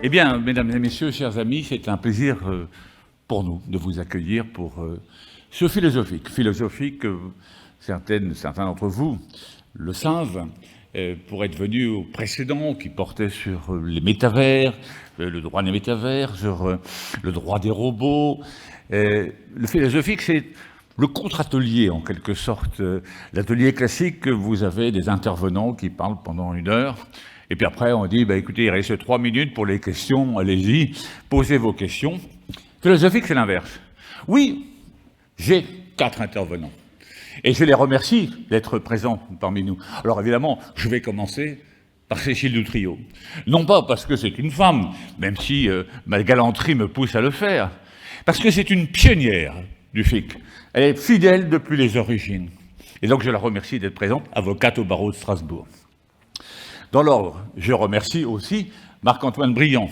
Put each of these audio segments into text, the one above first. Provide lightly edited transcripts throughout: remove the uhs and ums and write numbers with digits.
Eh bien, mesdames et messieurs, chers amis, c'est un plaisir pour nous de vous accueillir pour ce philosophique. Philosophique, certains d'entre vous le savent, pour être venus au précédent qui portait sur les métavers, le droit des métavers, sur le droit des robots. Le philosophique, c'est le contre-atelier, en quelque sorte. L'atelier classique, vous avez des intervenants qui parlent pendant 1 heure, et puis après on dit, écoutez, il reste 3 minutes pour les questions, allez-y, posez vos questions. Philosophique, c'est l'inverse. Oui, j'ai 4 intervenants, et je les remercie d'être présents parmi nous. Alors évidemment, je vais commencer par Cécile Doutrillo. Non pas parce que c'est une femme, même si ma galanterie me pousse à le faire, parce que c'est une pionnière du FIC. Elle est fidèle depuis les origines. Et donc je la remercie d'être présente, avocate au barreau de Strasbourg. Dans l'ordre, je remercie aussi Marc-Antoine Briand,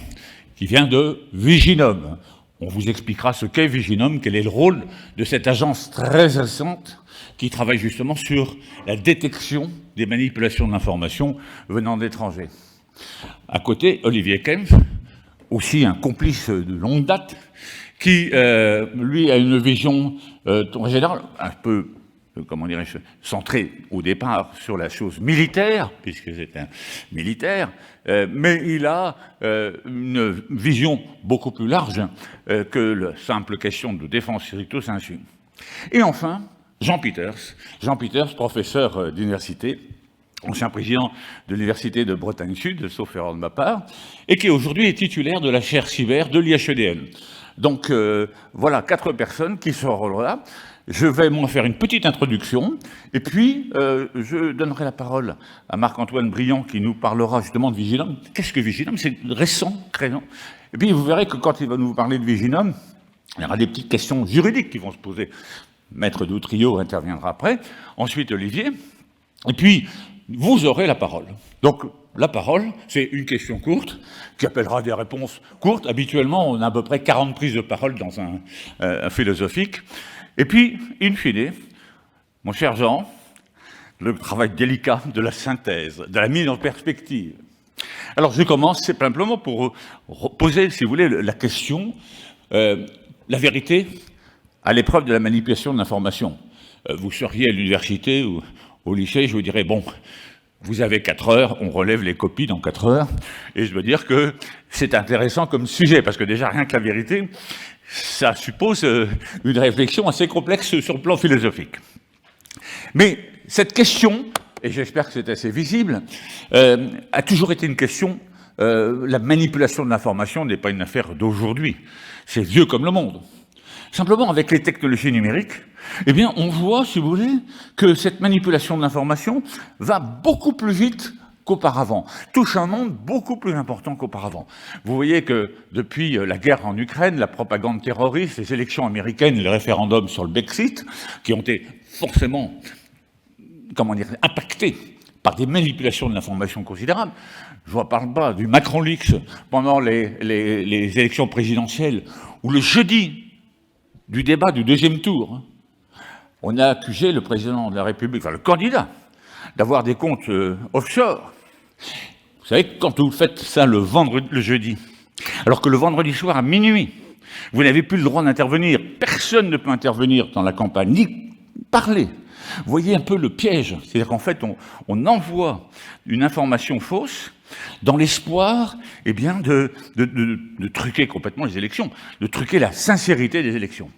qui vient de Viginum. On vous expliquera ce qu'est Viginum, quel est le rôle de cette agence très récente qui travaille justement sur la détection des manipulations de l'information venant d'étrangers. À côté, Olivier Kempf, aussi un complice de longue date, qui, lui, a une vision en général un peu, comment dirais-je, centrée au départ sur la chose militaire, puisque c'est un militaire, mais il a une vision beaucoup plus large que la simple question de défense stricto sensu. Et enfin, Jean Peters, professeur d'université, ancien président de l'Université de Bretagne Sud, sauf erreur de ma part, et qui aujourd'hui est titulaire de la chaire cyber de l'IHEDN. Donc voilà 4 personnes qui seront là. Je vais m'en faire une petite introduction, et puis je donnerai la parole à Marc-Antoine Briand qui nous parlera justement de Viginum. Qu'est-ce que Viginum? C'est récent, créant. Et puis vous verrez que quand il va nous parler de Viginum, il y aura des petites questions juridiques qui vont se poser. Maître Doutrillo interviendra après, ensuite Olivier, et puis vous aurez la parole. Donc la parole, c'est une question courte, qui appellera des réponses courtes. Habituellement, on a à peu près 40 prises de parole dans un philosophique. Et puis, in fine, mon cher Jean, le travail délicat de la synthèse, de la mise en perspective. Alors je commence simplement pour poser, si vous voulez, la question, la vérité à l'épreuve de la manipulation de l'information. Vous seriez à l'université ou au lycée, je vous dirais, bon, vous avez 4 heures, on relève les copies dans 4 heures, et je veux dire que c'est intéressant comme sujet, parce que déjà, rien que la vérité, ça suppose une réflexion assez complexe sur le plan philosophique. Mais cette question, et j'espère que c'est assez visible, a toujours été une question. La manipulation de l'information n'est pas une affaire d'aujourd'hui, c'est vieux comme le monde. Simplement, avec les technologies numériques, eh bien, on voit, si vous voulez, que cette manipulation de l'information va beaucoup plus vite qu'auparavant, touche un monde beaucoup plus important qu'auparavant. Vous voyez que depuis la guerre en Ukraine, la propagande terroriste, les élections américaines, les référendums sur le Brexit, qui ont été forcément, comment dire, impactés par des manipulations de l'information considérables. Je ne parle pas du Macron Leaks pendant les élections présidentielles, où le jeudi du débat du 2e tour, on a accusé le président de la République, enfin le candidat, d'avoir des comptes offshore. Vous savez, quand vous faites ça le jeudi, alors que le vendredi soir à minuit, vous n'avez plus le droit d'intervenir, personne ne peut intervenir dans la campagne, ni parler. Vous voyez un peu le piège, c'est-à-dire qu'en fait, on envoie une information fausse dans l'espoir, eh bien, de truquer complètement les élections, de truquer la sincérité des élections.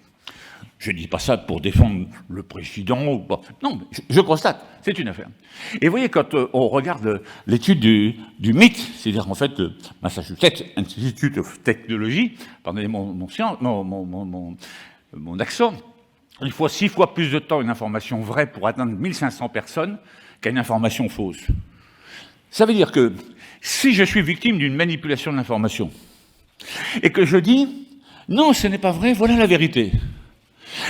Je ne dis pas ça pour défendre le président ou pas. Non, je constate, c'est une affaire. Et vous voyez, quand on regarde l'étude du MIT, c'est-à-dire en fait le Massachusetts Institute of Technology, pardonnez mon accent, il faut 6 fois plus de temps une information vraie pour atteindre 1500 personnes qu'une information fausse. Ça veut dire que si je suis victime d'une manipulation de l'information et que je dis « non, ce n'est pas vrai, voilà la vérité »,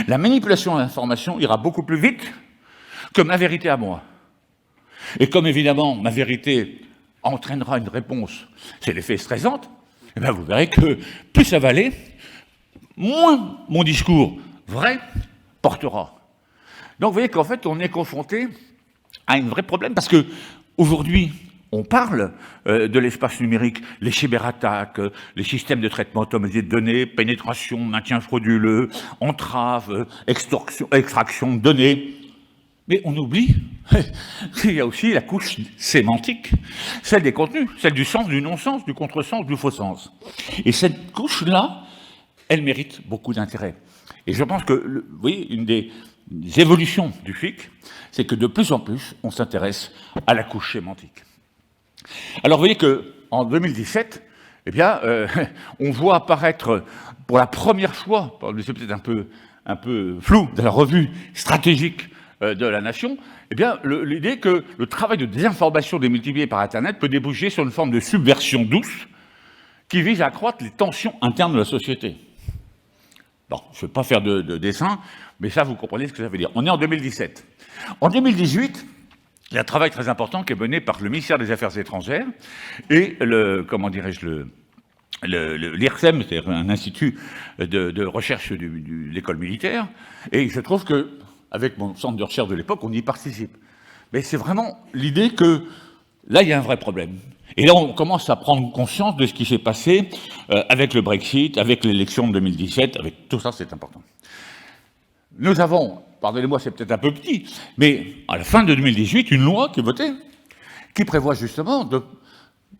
la manipulation de l'information ira beaucoup plus vite que ma vérité à moi. Et comme évidemment ma vérité entraînera une réponse, c'est l'effet stressant, eh bien vous verrez que plus ça va aller, moins mon discours vrai portera. Donc vous voyez qu'en fait on est confronté à un vrai problème, parce que aujourd'hui on parle de l'espace numérique, les cyberattaques, les systèmes de traitement automatisé de données, pénétration, maintien frauduleux, entrave, extraction de données. Mais on oublie qu'il y a aussi la couche sémantique, celle des contenus, celle du sens, du non-sens, du contresens, du faux-sens. Et cette couche-là, elle mérite beaucoup d'intérêt. Et je pense que, vous voyez, une des évolutions du FIC, c'est que de plus en plus, on s'intéresse à la couche sémantique. Alors, vous voyez qu'en 2017, eh bien, on voit apparaître pour la première fois, c'est peut-être un peu flou, de la revue stratégique de la nation, eh bien, l'idée que le travail de désinformation démultiplié par Internet peut déboucher sur une forme de subversion douce qui vise à accroître les tensions internes de la société. Bon, je ne vais pas faire de dessin, mais ça, vous comprenez ce que ça veut dire. On est en 2017. En 2018, il y a un travail très important qui est mené par le ministère des Affaires étrangères et l'IRSEM, c'est-à-dire un institut de recherche de l'école militaire, et il se trouve que, avec mon centre de recherche de l'époque, on y participe. Mais c'est vraiment l'idée que là, il y a un vrai problème. Et là, on commence à prendre conscience de ce qui s'est passé avec le Brexit, avec l'élection de 2017, avec tout ça, c'est important. Nous avons, pardonnez-moi, c'est peut-être un peu petit, mais à la fin de 2018, une loi qui est votée, qui prévoit justement de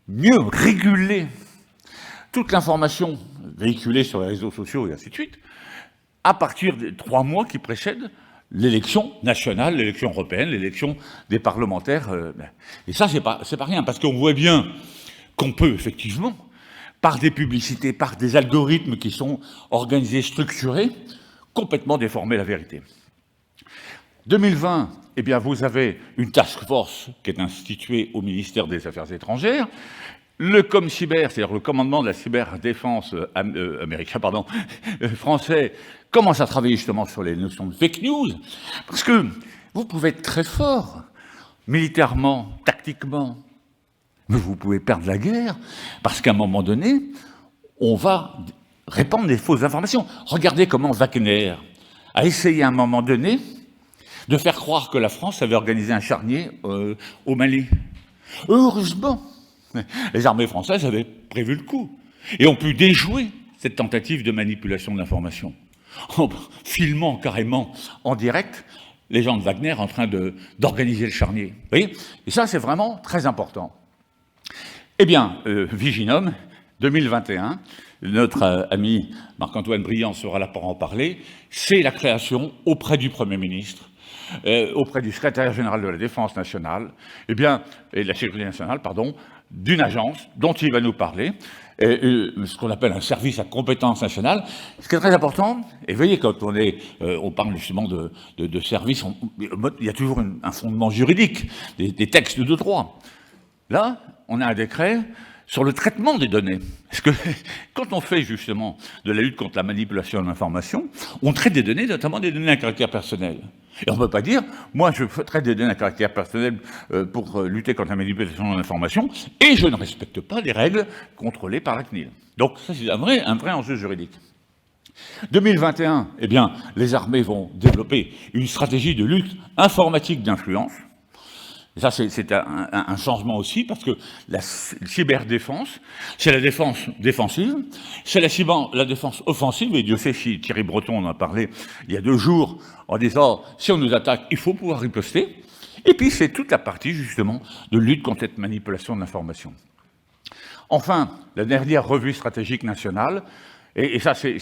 mieux réguler toute l'information véhiculée sur les réseaux sociaux et ainsi de suite, à partir des 3 mois qui précèdent l'élection nationale, l'élection européenne, l'élection des parlementaires. Et ça, c'est pas rien, parce qu'on voit bien qu'on peut, effectivement, par des publicités, par des algorithmes qui sont organisés, structurés, complètement déformer la vérité. 2020, eh bien, vous avez une task force qui est instituée au ministère des Affaires étrangères. Le ComCyber, c'est-à-dire le commandement de la cyberdéfense français, commence à travailler justement sur les notions de fake news, parce que vous pouvez être très fort, militairement, tactiquement, mais vous pouvez perdre la guerre, parce qu'à un moment donné, on va répandre des fausses informations. Regardez comment Wagner a essayé à un moment donné de faire croire que la France avait organisé un charnier au Mali. Heureusement, les armées françaises avaient prévu le coup et ont pu déjouer cette tentative de manipulation de l'information en filmant carrément en direct les gens de Wagner en train d'organiser le charnier. Vous voyez ? Et ça, c'est vraiment très important. Eh bien, Viginum, 2021, notre ami Marc-Antoine Briand sera là pour en parler, c'est la création auprès du Premier ministre, auprès du secrétaire général de la Défense nationale, et de la Sécurité nationale, d'une agence dont il va nous parler, ce qu'on appelle un service à compétence nationale. Ce qui est très important, et vous voyez, quand on parle justement de service, il y a toujours un fondement juridique, des textes de droit. Là, on a un décret sur le traitement des données. Parce que quand on fait justement de la lutte contre la manipulation de l'information, on traite des données, notamment des données à caractère personnel. Et on ne peut pas dire, moi je traite des données à caractère personnel pour lutter contre la manipulation de l'information, et je ne respecte pas les règles contrôlées par la CNIL. Donc ça c'est un vrai enjeu juridique. 2021, eh bien, les armées vont développer une stratégie de lutte informatique d'influence. Et ça, c'est un changement aussi, parce que la cyberdéfense, c'est la défense défensive, c'est la défense offensive, et Dieu sait si Thierry Breton en a parlé il y a 2 jours, en disant, si on nous attaque, il faut pouvoir riposter. Et puis, c'est toute la partie, justement, de lutte contre cette manipulation de l'information. Enfin, la dernière revue stratégique nationale, et ça, c'est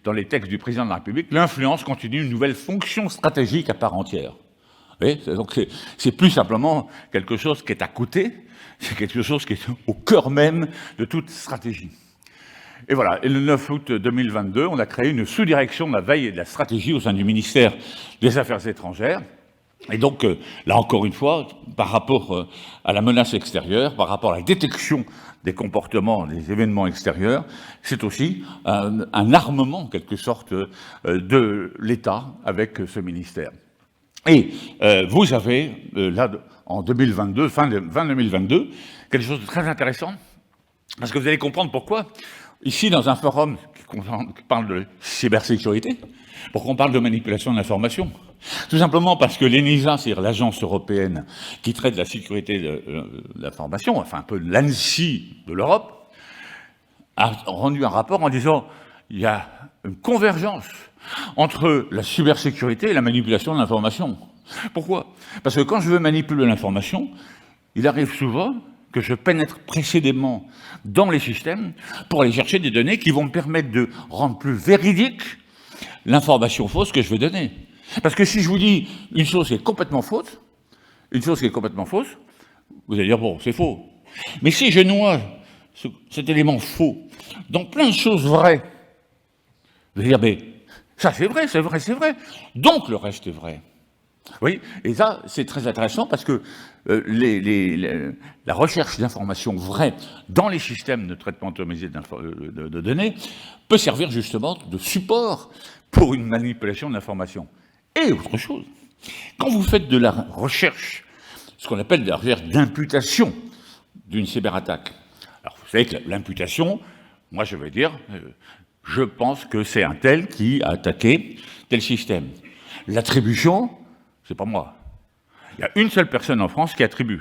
dans les textes du président de la République, l'influence continue une nouvelle fonction stratégique à part entière. Donc c'est plus simplement quelque chose qui est à côté, c'est quelque chose qui est au cœur même de toute stratégie. Et voilà, et le 9 août 2022, on a créé une sous-direction de la veille et de la stratégie au sein du ministère des Affaires étrangères. Et donc, là encore une fois, par rapport à la menace extérieure, par rapport à la détection des comportements, des événements extérieurs, c'est aussi un armement, en quelque sorte, de l'État avec ce ministère. Et vous avez, là, en 2022, fin 2022, quelque chose de très intéressant, parce que vous allez comprendre pourquoi ici dans un forum qui parle de cybersécurité, pour qu'on parle de manipulation de l'information. Tout simplement parce que l'ENISA, c'est-à-dire l'agence européenne qui traite de la sécurité de l'information, enfin un peu l'ANSSI de l'Europe, a rendu un rapport en disant il y a une convergence entre la cybersécurité et la manipulation de l'information. Pourquoi? Parce que quand je veux manipuler l'information, il arrive souvent que je pénètre précédemment dans les systèmes pour aller chercher des données qui vont me permettre de rendre plus véridique l'information fausse que je veux donner. Parce que si je vous dis une chose qui est complètement fausse, vous allez dire, bon, c'est faux. Mais si je noie cet élément faux dans plein de choses vraies, vous allez dire, mais ça c'est vrai, donc le reste est vrai. Oui, et ça, c'est très intéressant parce que la recherche d'informations vraies dans les systèmes de traitement automatisé de données peut servir justement de support pour une manipulation de l'information. Et autre chose, quand vous faites de la recherche, ce qu'on appelle de la recherche d'imputation d'une cyberattaque, alors vous savez que l'imputation, moi je vais dire, je pense que c'est un tel qui a attaqué tel système. L'attribution, c'est pas moi. Il y a une seule personne en France qui attribue.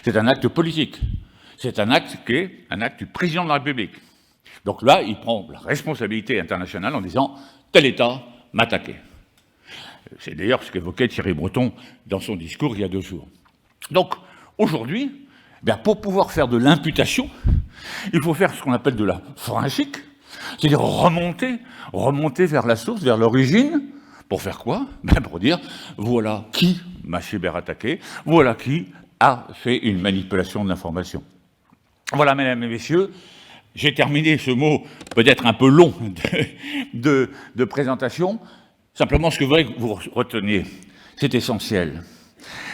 C'est un acte politique. C'est un acte qui est un acte du président de la République. Donc là, il prend la responsabilité internationale en disant « tel État m'a attaqué ». C'est d'ailleurs ce qu'évoquait Thierry Breton dans son discours il y a 2 jours. Donc aujourd'hui, pour pouvoir faire de l'imputation, il faut faire ce qu'on appelle de la forensique, c'est-à-dire remonter vers la source, vers l'origine. Pour faire quoi? Pour dire, voilà qui m'a cyberattaqué, voilà qui a fait une manipulation de l'information. Voilà, mesdames et messieurs, j'ai terminé ce mot peut-être un peu long de présentation. Simplement, ce que je voudrais que vous reteniez, c'est essentiel.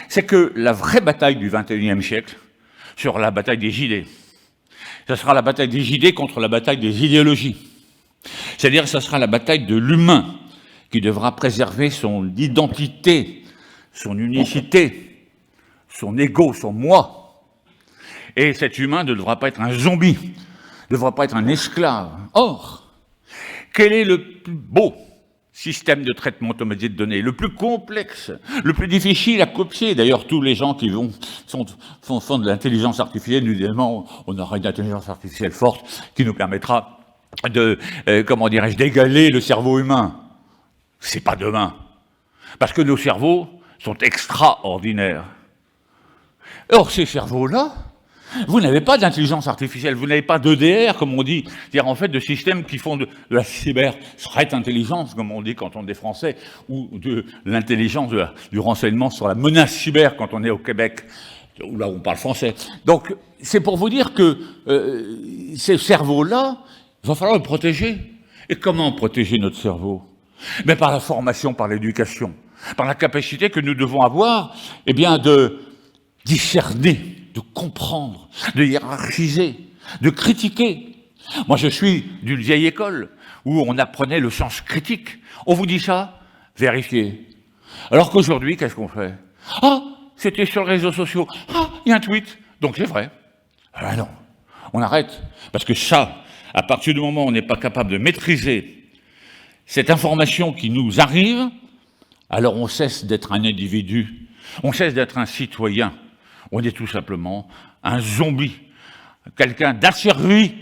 C'est que la vraie bataille du XXIe siècle sera la bataille des idées. Ce sera la bataille des idées contre la bataille des idéologies. C'est-à-dire que ce sera la bataille de l'humain qui devra préserver son identité, son unicité, son ego, son moi. Et cet humain ne devra pas être un zombie, ne devra pas être un esclave. Or, quel est le plus beau système de traitement automatisé de données, le plus complexe, le plus difficile à copier? D'ailleurs, tous les gens qui font de l'intelligence artificielle, nous disent, on aura une intelligence artificielle forte qui nous permettra de, d'égaler le cerveau humain. C'est pas demain. Parce que nos cerveaux sont extraordinaires. Or, ces cerveaux-là, vous n'avez pas d'intelligence artificielle, vous n'avez pas d'EDR, comme on dit, c'est-à-dire en fait de systèmes qui font de la cyber-threat intelligence, comme on dit quand on est français, ou de l'intelligence du renseignement sur la menace cyber quand on est au Québec, où là on parle français. Donc, c'est pour vous dire que ces cerveaux-là, il va falloir les protéger. Et comment protéger notre cerveau? Mais par la formation, par l'éducation, par la capacité que nous devons avoir, de discerner, de comprendre, de hiérarchiser, de critiquer. Moi, je suis d'une vieille école où on apprenait le sens critique. On vous dit ça, vérifiez. Alors qu'aujourd'hui, qu'est-ce qu'on fait? Ah, c'était sur les réseaux sociaux. Ah, il y a un tweet, donc c'est vrai. Ah non, on arrête. Parce que ça, à partir du moment où on n'est pas capable de maîtriser cette information qui nous arrive, alors on cesse d'être un individu, on cesse d'être un citoyen, on est tout simplement un zombie, quelqu'un d'asservi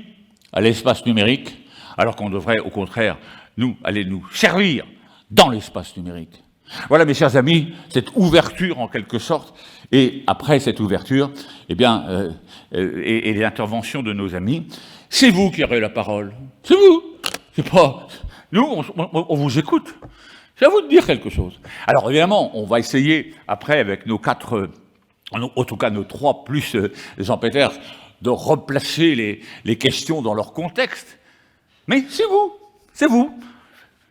à l'espace numérique, alors qu'on devrait au contraire aller nous servir dans l'espace numérique. Voilà, mes chers amis, cette ouverture en quelque sorte, et après cette ouverture, et les interventions de nos amis, c'est vous qui aurez la parole, c'est vous, c'est pas... Nous, on vous écoute. C'est à vous de dire quelque chose. Alors évidemment, on va essayer, après, avec nos 4, en tout cas nos 3 plus Jean Peters, de replacer les questions dans leur contexte. Mais c'est vous.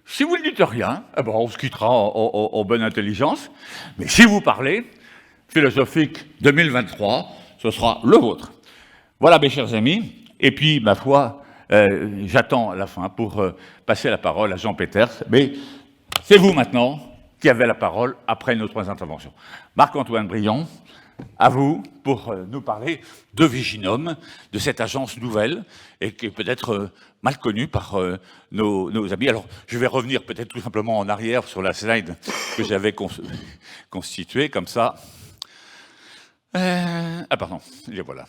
Si vous ne dites rien, on se quittera en bonne intelligence. Mais si vous parlez, philosophique 2023, ce sera le vôtre. Voilà, mes chers amis. Et puis, ma foi... j'attends la fin pour passer la parole à Jean Peters, mais c'est vous maintenant qui avez la parole après nos 3 interventions. Marc-Antoine Briand, à vous pour nous parler de Viginum, de cette agence nouvelle et qui est peut-être mal connue par nos amis. Alors, je vais revenir peut-être tout simplement en arrière sur la slide que j'avais constituée, comme ça. Ah pardon, et voilà.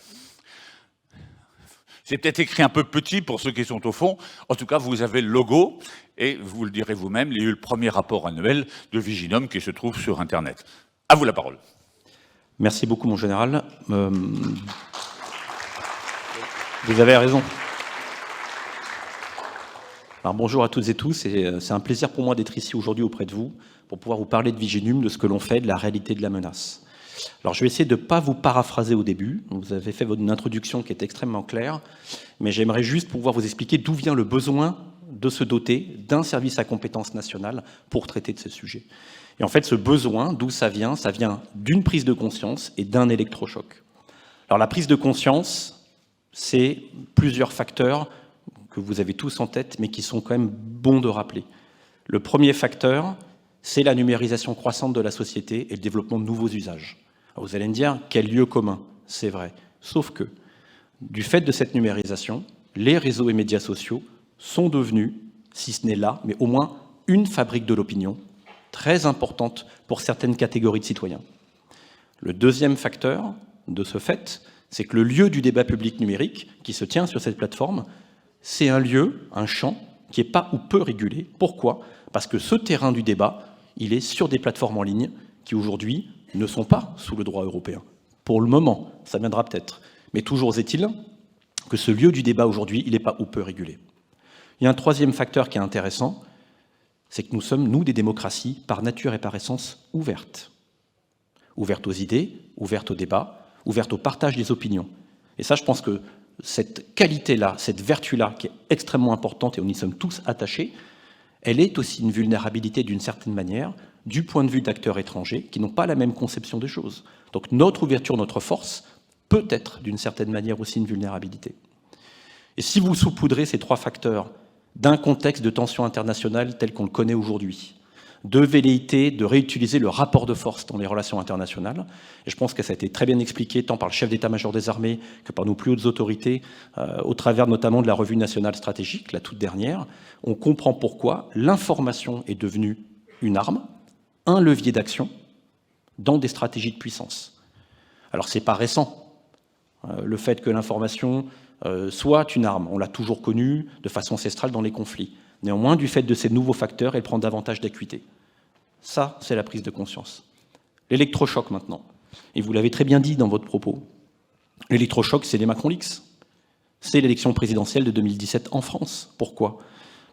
C'est peut-être écrit un peu petit pour ceux qui sont au fond. En tout cas, vous avez le logo, et vous le direz vous-même, il y a eu le premier rapport annuel de Viginum qui se trouve sur Internet. À vous la parole. Merci beaucoup, mon général. Vous avez raison. Alors, bonjour à toutes et tous, et c'est un plaisir pour moi d'être ici aujourd'hui auprès de vous pour pouvoir vous parler de Viginum, de ce que l'on fait, de la réalité de la menace. Alors, je vais essayer de ne pas vous paraphraser au début. Vous avez fait votre introduction qui est extrêmement claire, mais j'aimerais juste pouvoir vous expliquer d'où vient le besoin de se doter d'un service à compétence nationale pour traiter de ce sujet. Et en fait, ce besoin, d'où ça vient d'une prise de conscience et d'un électrochoc. Alors, la prise de conscience, c'est plusieurs facteurs que vous avez tous en tête, mais qui sont quand même bons de rappeler. Le premier facteur, c'est la numérisation croissante de la société et le développement de nouveaux usages. Alors vous allez me dire, quel lieu commun? C'est vrai. Sauf que, du fait de cette numérisation, les réseaux et médias sociaux sont devenus, si ce n'est là, mais au moins une fabrique de l'opinion, très importante pour certaines catégories de citoyens. Le deuxième facteur de ce fait, c'est que le lieu du débat public numérique qui se tient sur cette plateforme, c'est un lieu, un champ, qui n'est pas ou peu régulé. Pourquoi? Parce que ce terrain du débat, il est sur des plateformes en ligne qui aujourd'hui ne sont pas sous le droit européen. Pour le moment, ça viendra peut-être. Mais toujours est-il que ce lieu du débat aujourd'hui, il n'est pas ou peu régulé. Il y a un troisième facteur qui est intéressant, c'est que nous sommes, nous, des démocraties, par nature et par essence, ouvertes. Ouvertes aux idées, ouvertes au débat, ouvertes au partage des opinions. Et ça, je pense que cette qualité-là, cette vertu-là, qui est extrêmement importante et on y sommes tous attachés, elle est aussi une vulnérabilité d'une certaine manière, du point de vue d'acteurs étrangers qui n'ont pas la même conception des choses. Donc notre ouverture, notre force, peut être d'une certaine manière aussi une vulnérabilité. Et si vous saupoudrez ces trois facteurs d'un contexte de tension internationale tel qu'on le connaît aujourd'hui, de velléité de réutiliser le rapport de force dans les relations internationales. Et je pense que ça a été très bien expliqué tant par le chef d'état-major des armées que par nos plus hautes autorités, au travers notamment de la revue nationale stratégique, la toute dernière. On comprend pourquoi l'information est devenue une arme, un levier d'action dans des stratégies de puissance. Alors c'est pas récent, le fait que l'information soit une arme. On l'a toujours connu de façon ancestrale dans les conflits. Néanmoins, du fait de ces nouveaux facteurs, elle prend davantage d'acuité. Ça, c'est la prise de conscience. L'électrochoc, maintenant. Et vous l'avez très bien dit dans votre propos. L'électrochoc, c'est les Macron Leaks. C'est l'élection présidentielle de 2017 en France. Pourquoi?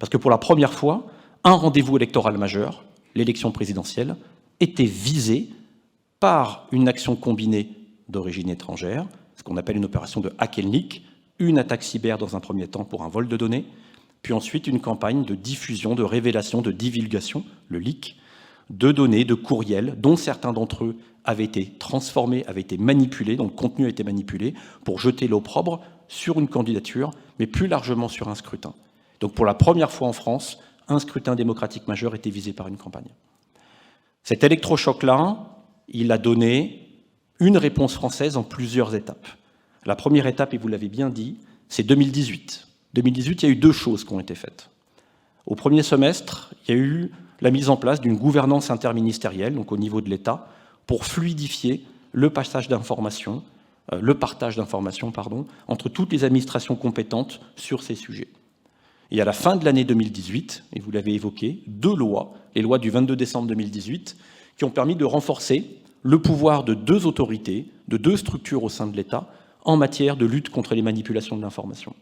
Parce que pour la première fois, un rendez-vous électoral majeur, l'élection présidentielle, était visé par une action combinée d'origine étrangère, ce qu'on appelle une opération de hack and leak, une attaque cyber dans un premier temps pour un vol de données, puis ensuite une campagne de diffusion, de révélation, de divulgation, le leak, de données, de courriels, dont certains d'entre eux avaient été transformés, avaient été manipulés, dont le contenu a été manipulé, pour jeter l'opprobre sur une candidature, mais plus largement sur un scrutin. Donc pour la première fois en France, un scrutin démocratique majeur était visé par une campagne. Cet électrochoc-là, il a donné une réponse française en plusieurs étapes. La première étape, et vous l'avez bien dit, c'est 2018. 2018, il y a eu deux choses qui ont été faites. Au premier semestre, il y a eu la mise en place d'une gouvernance interministérielle, donc au niveau de l'État, pour fluidifier le partage d'informations, entre toutes les administrations compétentes sur ces sujets. Et à la fin de l'année 2018, et vous l'avez évoqué, deux lois, les lois du 22 décembre 2018, qui ont permis de renforcer le pouvoir de deux autorités, de deux structures au sein de l'État, en matière de lutte contre les manipulations de l'information.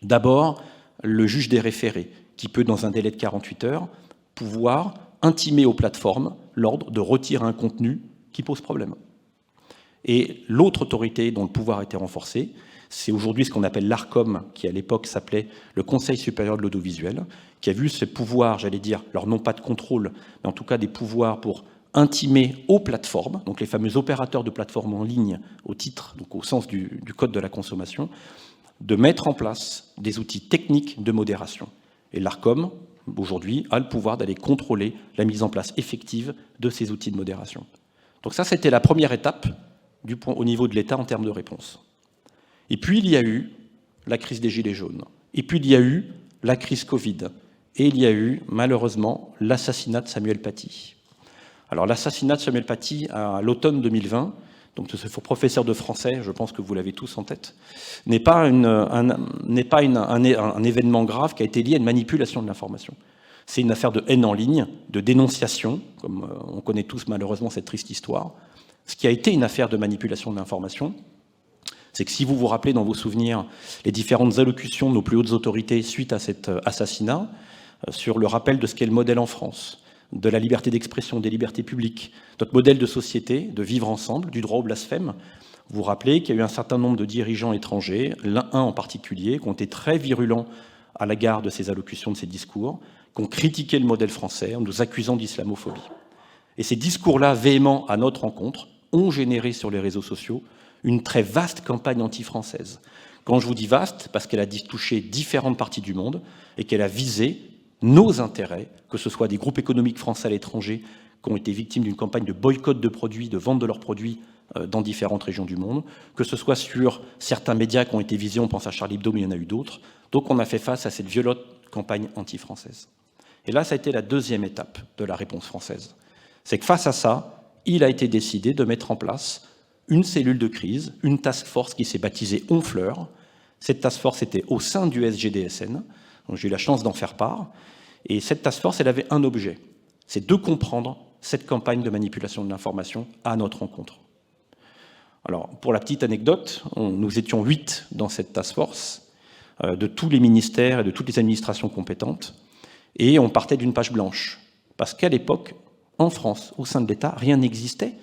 D'abord, le juge des référés, qui peut, dans un délai de 48 heures, pouvoir intimer aux plateformes l'ordre de retirer un contenu qui pose problème. Et l'autre autorité dont le pouvoir a été renforcé, c'est aujourd'hui ce qu'on appelle l'ARCOM, qui à l'époque s'appelait le Conseil supérieur de l'audiovisuel, qui a vu ce pouvoir, j'allais dire, alors non pas de contrôle, mais en tout cas des pouvoirs pour intimer aux plateformes, donc les fameux opérateurs de plateformes en ligne au titre, donc au sens du Code de la consommation, de mettre en place des outils techniques de modération. Et l'ARCOM, aujourd'hui, a le pouvoir d'aller contrôler la mise en place effective de ces outils de modération. Donc ça, c'était la première étape au niveau de l'État en termes de réponse. Et puis, il y a eu la crise des Gilets jaunes. Et puis, il y a eu la crise Covid. Et il y a eu, malheureusement, l'assassinat de Samuel Paty. Alors, l'assassinat de Samuel Paty à l'automne 2020, donc ce professeur de français, je pense que vous l'avez tous en tête, n'est pas un événement grave qui a été lié à une manipulation de l'information. C'est une affaire de haine en ligne, de dénonciation, comme on connaît tous malheureusement cette triste histoire. Ce qui a été une affaire de manipulation de l'information, c'est que si vous vous rappelez dans vos souvenirs les différentes allocutions de nos plus hautes autorités suite à cet assassinat, sur le rappel de ce qu'est le modèle en France, de la liberté d'expression, des libertés publiques, notre modèle de société, de vivre ensemble, du droit au blasphème, vous vous rappelez qu'il y a eu un certain nombre de dirigeants étrangers, un en particulier, qui ont été très virulents à l'égard de ces allocutions, de ces discours, qui ont critiqué le modèle français en nous accusant d'islamophobie. Et ces discours-là, véhéments à notre rencontre, ont généré sur les réseaux sociaux une très vaste campagne anti-française. Quand je vous dis vaste, parce qu'elle a touché différentes parties du monde et qu'elle a visé nos intérêts, que ce soit des groupes économiques français à l'étranger qui ont été victimes d'une campagne de boycott de produits, de vente de leurs produits dans différentes régions du monde, que ce soit sur certains médias qui ont été visés, on pense à Charlie Hebdo, mais il y en a eu d'autres. Donc on a fait face à cette violente campagne anti-française. Et là, ça a été la deuxième étape de la réponse française. C'est que face à ça, il a été décidé de mettre en place une cellule de crise, une task force qui s'est baptisée Honfleur. Cette task force était au sein du SGDSN, donc j'ai eu la chance d'en faire part. Et cette task force, elle avait un objet, c'est de comprendre cette campagne de manipulation de l'information à notre rencontre. Alors, pour la petite anecdote, nous étions 8 dans cette task force, de tous les ministères et de toutes les administrations compétentes, et on partait d'une page blanche. Parce qu'à l'époque, en France, au sein de l'État, rien n'existait.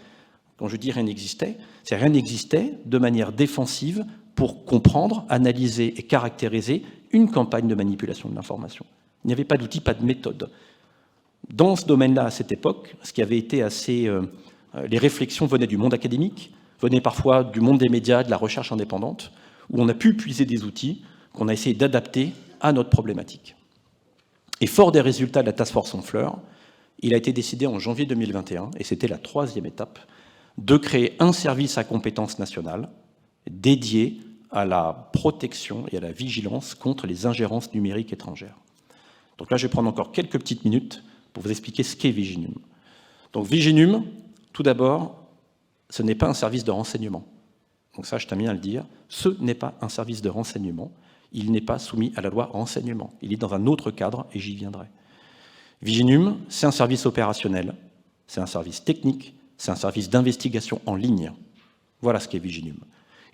Quand je dis rien n'existait, c'est rien n'existait de manière défensive pour comprendre, analyser et caractériser une campagne de manipulation de l'information. Il n'y avait pas d'outils, pas de méthode. Dans ce domaine-là, à cette époque, ce qui avait été assez... les réflexions venaient du monde académique, venaient parfois du monde des médias, de la recherche indépendante, où on a pu puiser des outils qu'on a essayé d'adapter à notre problématique. Et fort des résultats de la Task Force Honfleur, il a été décidé en janvier 2021, et c'était la 3e étape, de créer un service à compétence nationale dédié à la protection et à la vigilance contre les ingérences numériques étrangères. Donc là, je vais prendre encore quelques petites minutes pour vous expliquer ce qu'est Viginum. Donc Viginum, tout d'abord, ce n'est pas un service de renseignement. Donc ça, je tiens bien à le dire, ce n'est pas un service de renseignement, il n'est pas soumis à la loi renseignement, il est dans un autre cadre et j'y viendrai. Viginum, c'est un service opérationnel, c'est un service technique, c'est un service d'investigation en ligne. Voilà ce qu'est Viginum.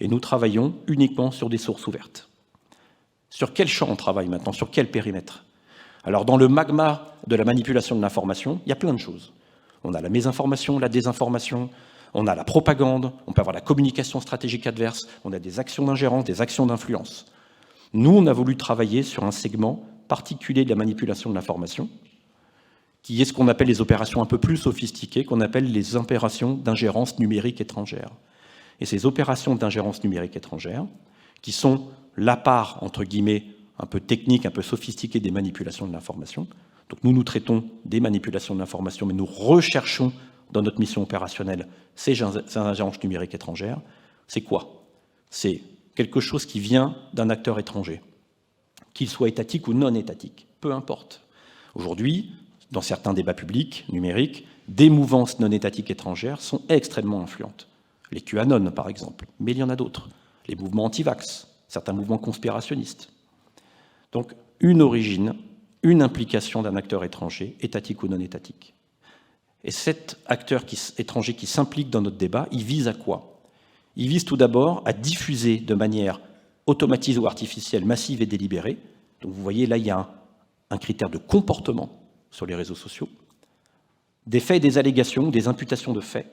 Et nous travaillons uniquement sur des sources ouvertes. Sur quel champ on travaille maintenant? Sur quel périmètre? Alors, dans le magma de la manipulation de l'information, il y a plein de choses. On a la mésinformation, la désinformation, on a la propagande, on peut avoir la communication stratégique adverse, on a des actions d'ingérence, des actions d'influence. Nous, on a voulu travailler sur un segment particulier de la manipulation de l'information, qui est ce qu'on appelle les opérations un peu plus sophistiquées, qu'on appelle les opérations d'ingérence numérique étrangère. Et ces opérations d'ingérence numérique étrangère, qui sont la part, entre guillemets, un peu technique, un peu sophistiquée des manipulations de l'information. Donc nous traitons des manipulations de l'information, mais nous recherchons dans notre mission opérationnelle ces ingérences numériques étrangères. C'est quoi? C'est quelque chose qui vient d'un acteur étranger, qu'il soit étatique ou non étatique, peu importe. Aujourd'hui, dans certains débats publics, numériques, des mouvances non étatiques étrangères sont extrêmement influentes. Les QAnon, par exemple, mais il y en a d'autres. Les mouvements anti-vax, certains mouvements conspirationnistes. Donc, une origine, une implication d'un acteur étranger, étatique ou non étatique. Et cet acteur étranger qui s'implique dans notre débat, il vise à quoi? Il vise tout d'abord à diffuser de manière automatisée ou artificielle, massive et délibérée. Donc, vous voyez, là, il y a un critère de comportement sur les réseaux sociaux, des faits et des allégations, des imputations de faits,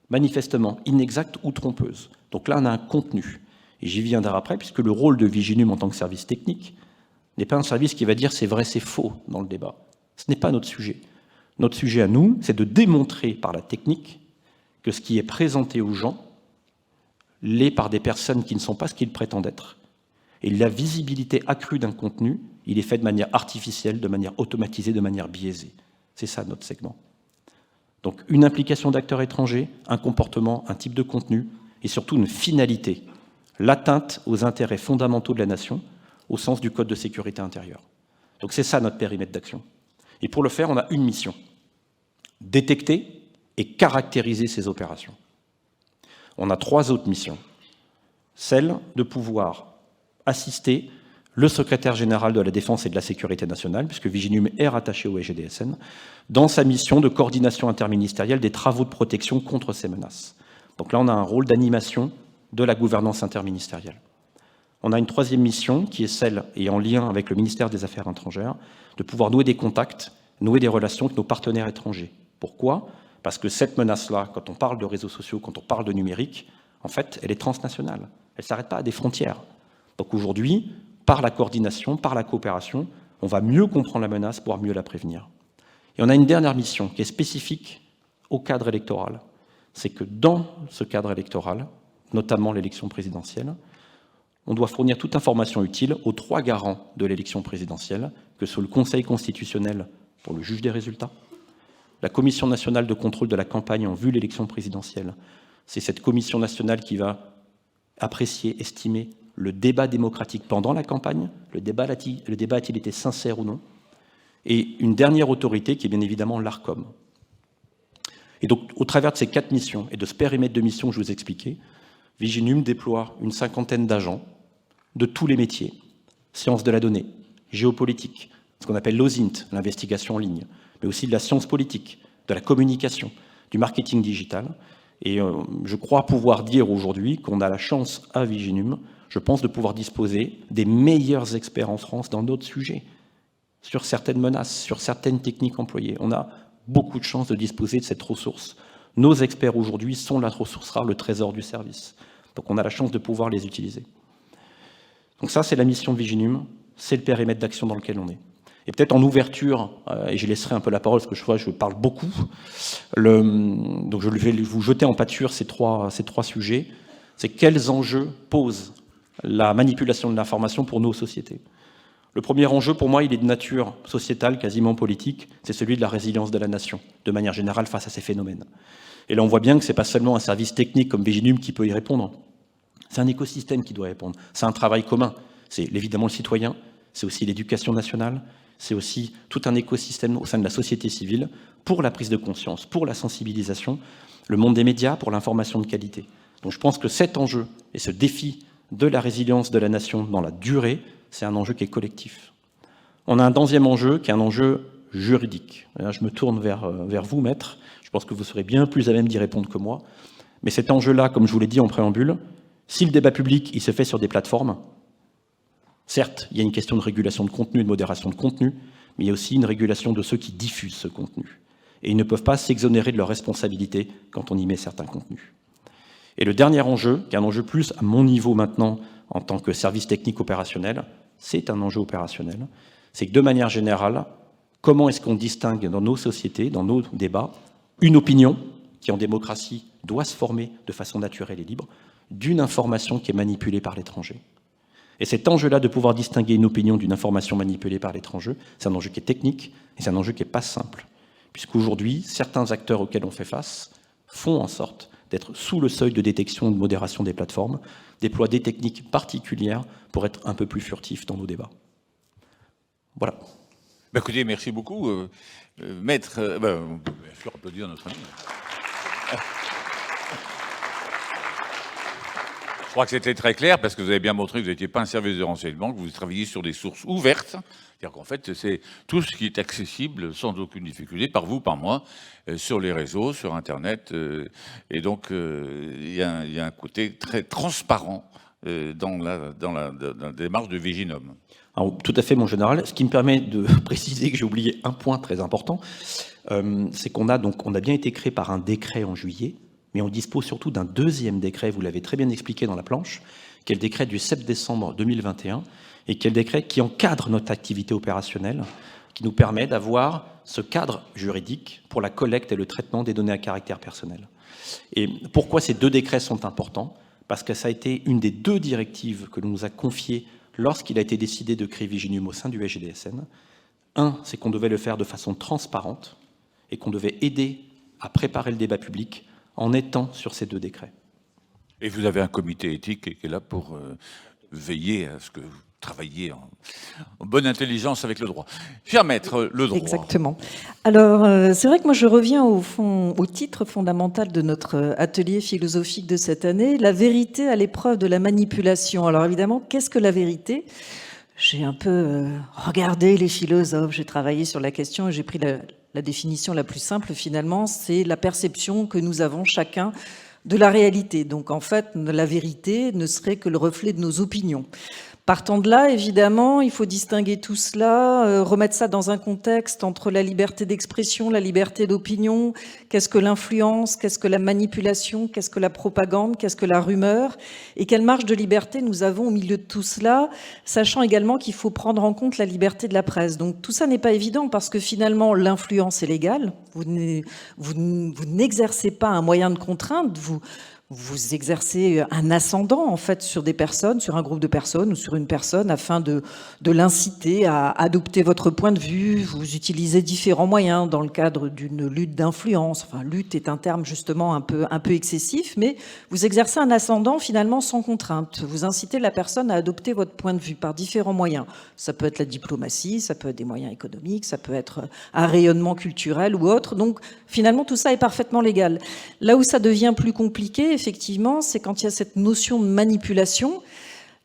manifestement inexactes ou trompeuses. Donc là, on a un contenu. Et j'y viendrai après, puisque le rôle de Viginum en tant que service technique n'est pas un service qui va dire c'est vrai, c'est faux dans le débat. Ce n'est pas notre sujet. Notre sujet à nous, c'est de démontrer par la technique que ce qui est présenté aux gens l'est par des personnes qui ne sont pas ce qu'ils prétendent être. Et la visibilité accrue d'un contenu, il est fait de manière artificielle, de manière automatisée, de manière biaisée. C'est ça notre segment. Donc une implication d'acteurs étrangers, un comportement, un type de contenu, et surtout une finalité, l'atteinte aux intérêts fondamentaux de la nation, au sens du Code de sécurité intérieure. Donc c'est ça notre périmètre d'action. Et pour le faire, on a une mission, détecter et caractériser ces opérations. On a 3 autres missions. Celle de pouvoir assister le secrétaire général de la Défense et de la Sécurité nationale, puisque Viginum est rattaché au SGDSN, dans sa mission de coordination interministérielle des travaux de protection contre ces menaces. Donc là, on a un rôle d'animation de la gouvernance interministérielle. On a une 3e mission, qui est celle, et en lien avec le ministère des Affaires étrangères, de pouvoir nouer des contacts, nouer des relations avec nos partenaires étrangers. Pourquoi ? Parce que cette menace-là, quand on parle de réseaux sociaux, quand on parle de numérique, en fait, elle est transnationale. Elle ne s'arrête pas à des frontières. Donc aujourd'hui, par la coordination, par la coopération, on va mieux comprendre la menace, pour mieux la prévenir. Et on a une dernière mission qui est spécifique au cadre électoral. C'est que dans ce cadre électoral, notamment l'élection présidentielle, on doit fournir toute information utile aux 3 garants de l'élection présidentielle, que sont le Conseil constitutionnel pour le juge des résultats, la Commission nationale de contrôle de la campagne en vue de l'élection présidentielle. C'est cette commission nationale qui va apprécier, estimer le débat démocratique pendant la campagne, le débat a-t-il été sincère ou non, et une dernière autorité qui est bien évidemment l'ARCOM. Et donc, au travers de ces 4 missions et de ce périmètre de mission que je vous ai expliqué, Viginum déploie une 50aine d'agents de tous les métiers, sciences de la donnée, géopolitique, ce qu'on appelle l'OSINT, l'investigation en ligne, mais aussi de la science politique, de la communication, du marketing digital. Et je crois pouvoir dire aujourd'hui qu'on a la chance à Viginum, je pense, de pouvoir disposer des meilleurs experts en France dans d'autres sujets, sur certaines menaces, sur certaines techniques employées. On a beaucoup de chance de disposer de cette ressource. Nos experts aujourd'hui sont la ressource rare, le trésor du service. Donc on a la chance de pouvoir les utiliser. Donc ça, c'est la mission de Viginum, c'est le périmètre d'action dans lequel on est. Et peut-être en ouverture, et je laisserai un peu la parole parce que je parle beaucoup, donc je vais vous jeter en pâture ces trois sujets, c'est quels enjeux pose la manipulation de l'information pour nos sociétés. Le premier enjeu, pour moi, il est de nature sociétale, quasiment politique, c'est celui de la résilience de la nation, de manière générale, face à ces phénomènes. Et là, on voit bien que ce n'est pas seulement un service technique comme Viginum qui peut y répondre, c'est un écosystème qui doit répondre, c'est un travail commun, c'est évidemment le citoyen, c'est aussi l'éducation nationale, c'est aussi tout un écosystème au sein de la société civile pour la prise de conscience, pour la sensibilisation, le monde des médias, pour l'information de qualité. Donc je pense que cet enjeu et ce défi de la résilience de la nation dans la durée, c'est un enjeu qui est collectif. On a un 2e enjeu qui est un enjeu juridique. Là, je me tourne vers vous, maître. Je pense que vous serez bien plus à même d'y répondre que moi. Mais cet enjeu-là, comme je vous l'ai dit en préambule, si le débat public il se fait sur des plateformes, certes, il y a une question de régulation de contenu, de modération de contenu, mais il y a aussi une régulation de ceux qui diffusent ce contenu. Et ils ne peuvent pas s'exonérer de leurs responsabilités quand on y met certains contenus. Et le dernier enjeu, qui est un enjeu plus à mon niveau maintenant en tant que service technique opérationnel, c'est un enjeu opérationnel, c'est que de manière générale, comment est-ce qu'on distingue dans nos sociétés, dans nos débats, une opinion qui en démocratie doit se former de façon naturelle et libre, d'une information qui est manipulée par l'étranger. Et cet enjeu-là de pouvoir distinguer une opinion d'une information manipulée par l'étranger, c'est un enjeu qui est technique et c'est un enjeu qui n'est pas simple. Puisqu'aujourd'hui, certains acteurs auxquels on fait face font en sorte d'être sous le seuil de détection et de modération des plateformes, déploient des techniques particulières pour être un peu plus furtifs dans nos débats. Voilà. Écoutez, merci beaucoup. Maître, on peut bien sûr applaudir notre ami. Je crois que c'était très clair parce que vous avez bien montré que vous n'étiez pas un service de renseignement, que vous travaillez sur des sources ouvertes. C'est-à-dire qu'en fait, c'est tout ce qui est accessible sans aucune difficulté, par vous, par moi, sur les réseaux, sur Internet. Et donc, il y a un côté très transparent dans la démarche de Viginum. Alors, tout à fait, mon général. Ce qui me permet de préciser que j'ai oublié un point très important, c'est qu'on a bien été créé par un décret en juillet, mais on dispose surtout d'un 2e décret, vous l'avez très bien expliqué dans la planche, qui est le décret du 7 décembre 2021, et qui est le décret qui encadre notre activité opérationnelle, qui nous permet d'avoir ce cadre juridique pour la collecte et le traitement des données à caractère personnel. Et pourquoi ces 2 décrets sont importants ? Parce que ça a été une des 2 directives que l'on nous a confiées lorsqu'il a été décidé de créer Viginum au sein du SGDSN. Un, c'est qu'on devait le faire de façon transparente et qu'on devait aider à préparer le débat public en étant sur ces 2 décrets. Et vous avez un comité éthique qui est là pour veiller à ce que vous travailliez en bonne intelligence avec le droit. Cher maître, le droit. Exactement. Alors, c'est vrai que moi, je reviens au titre fondamental de notre atelier philosophique de cette année, la vérité à l'épreuve de la manipulation. Alors, évidemment, qu'est-ce que la vérité ? J'ai un peu regardé les philosophes, j'ai travaillé sur la question et j'ai pris la définition la plus simple, finalement, c'est la perception que nous avons chacun de la réalité. Donc, en fait, la vérité ne serait que le reflet de nos opinions. Partant de là, évidemment, il faut distinguer tout cela, remettre ça dans un contexte entre la liberté d'expression, la liberté d'opinion, qu'est-ce que l'influence, qu'est-ce que la manipulation, qu'est-ce que la propagande, qu'est-ce que la rumeur, et quelle marge de liberté nous avons au milieu de tout cela, sachant également qu'il faut prendre en compte la liberté de la presse. Donc tout ça n'est pas évident parce que finalement l'influence est légale, vous n'exercez pas un moyen de contrainte, vous exercez un ascendant en fait sur des personnes, sur un groupe de personnes ou sur une personne afin de l'inciter à adopter votre point de vue. Vous utilisez différents moyens dans le cadre d'une lutte d'influence. Enfin, lutte est un terme justement un peu excessif, mais vous exercez un ascendant finalement sans contrainte. Vous incitez la personne à adopter votre point de vue par différents moyens. Ça peut être la diplomatie, ça peut être des moyens économiques, ça peut être un rayonnement culturel ou autre. Donc finalement tout ça est parfaitement légal. Là où ça devient plus compliqué, effectivement, c'est quand il y a cette notion de manipulation.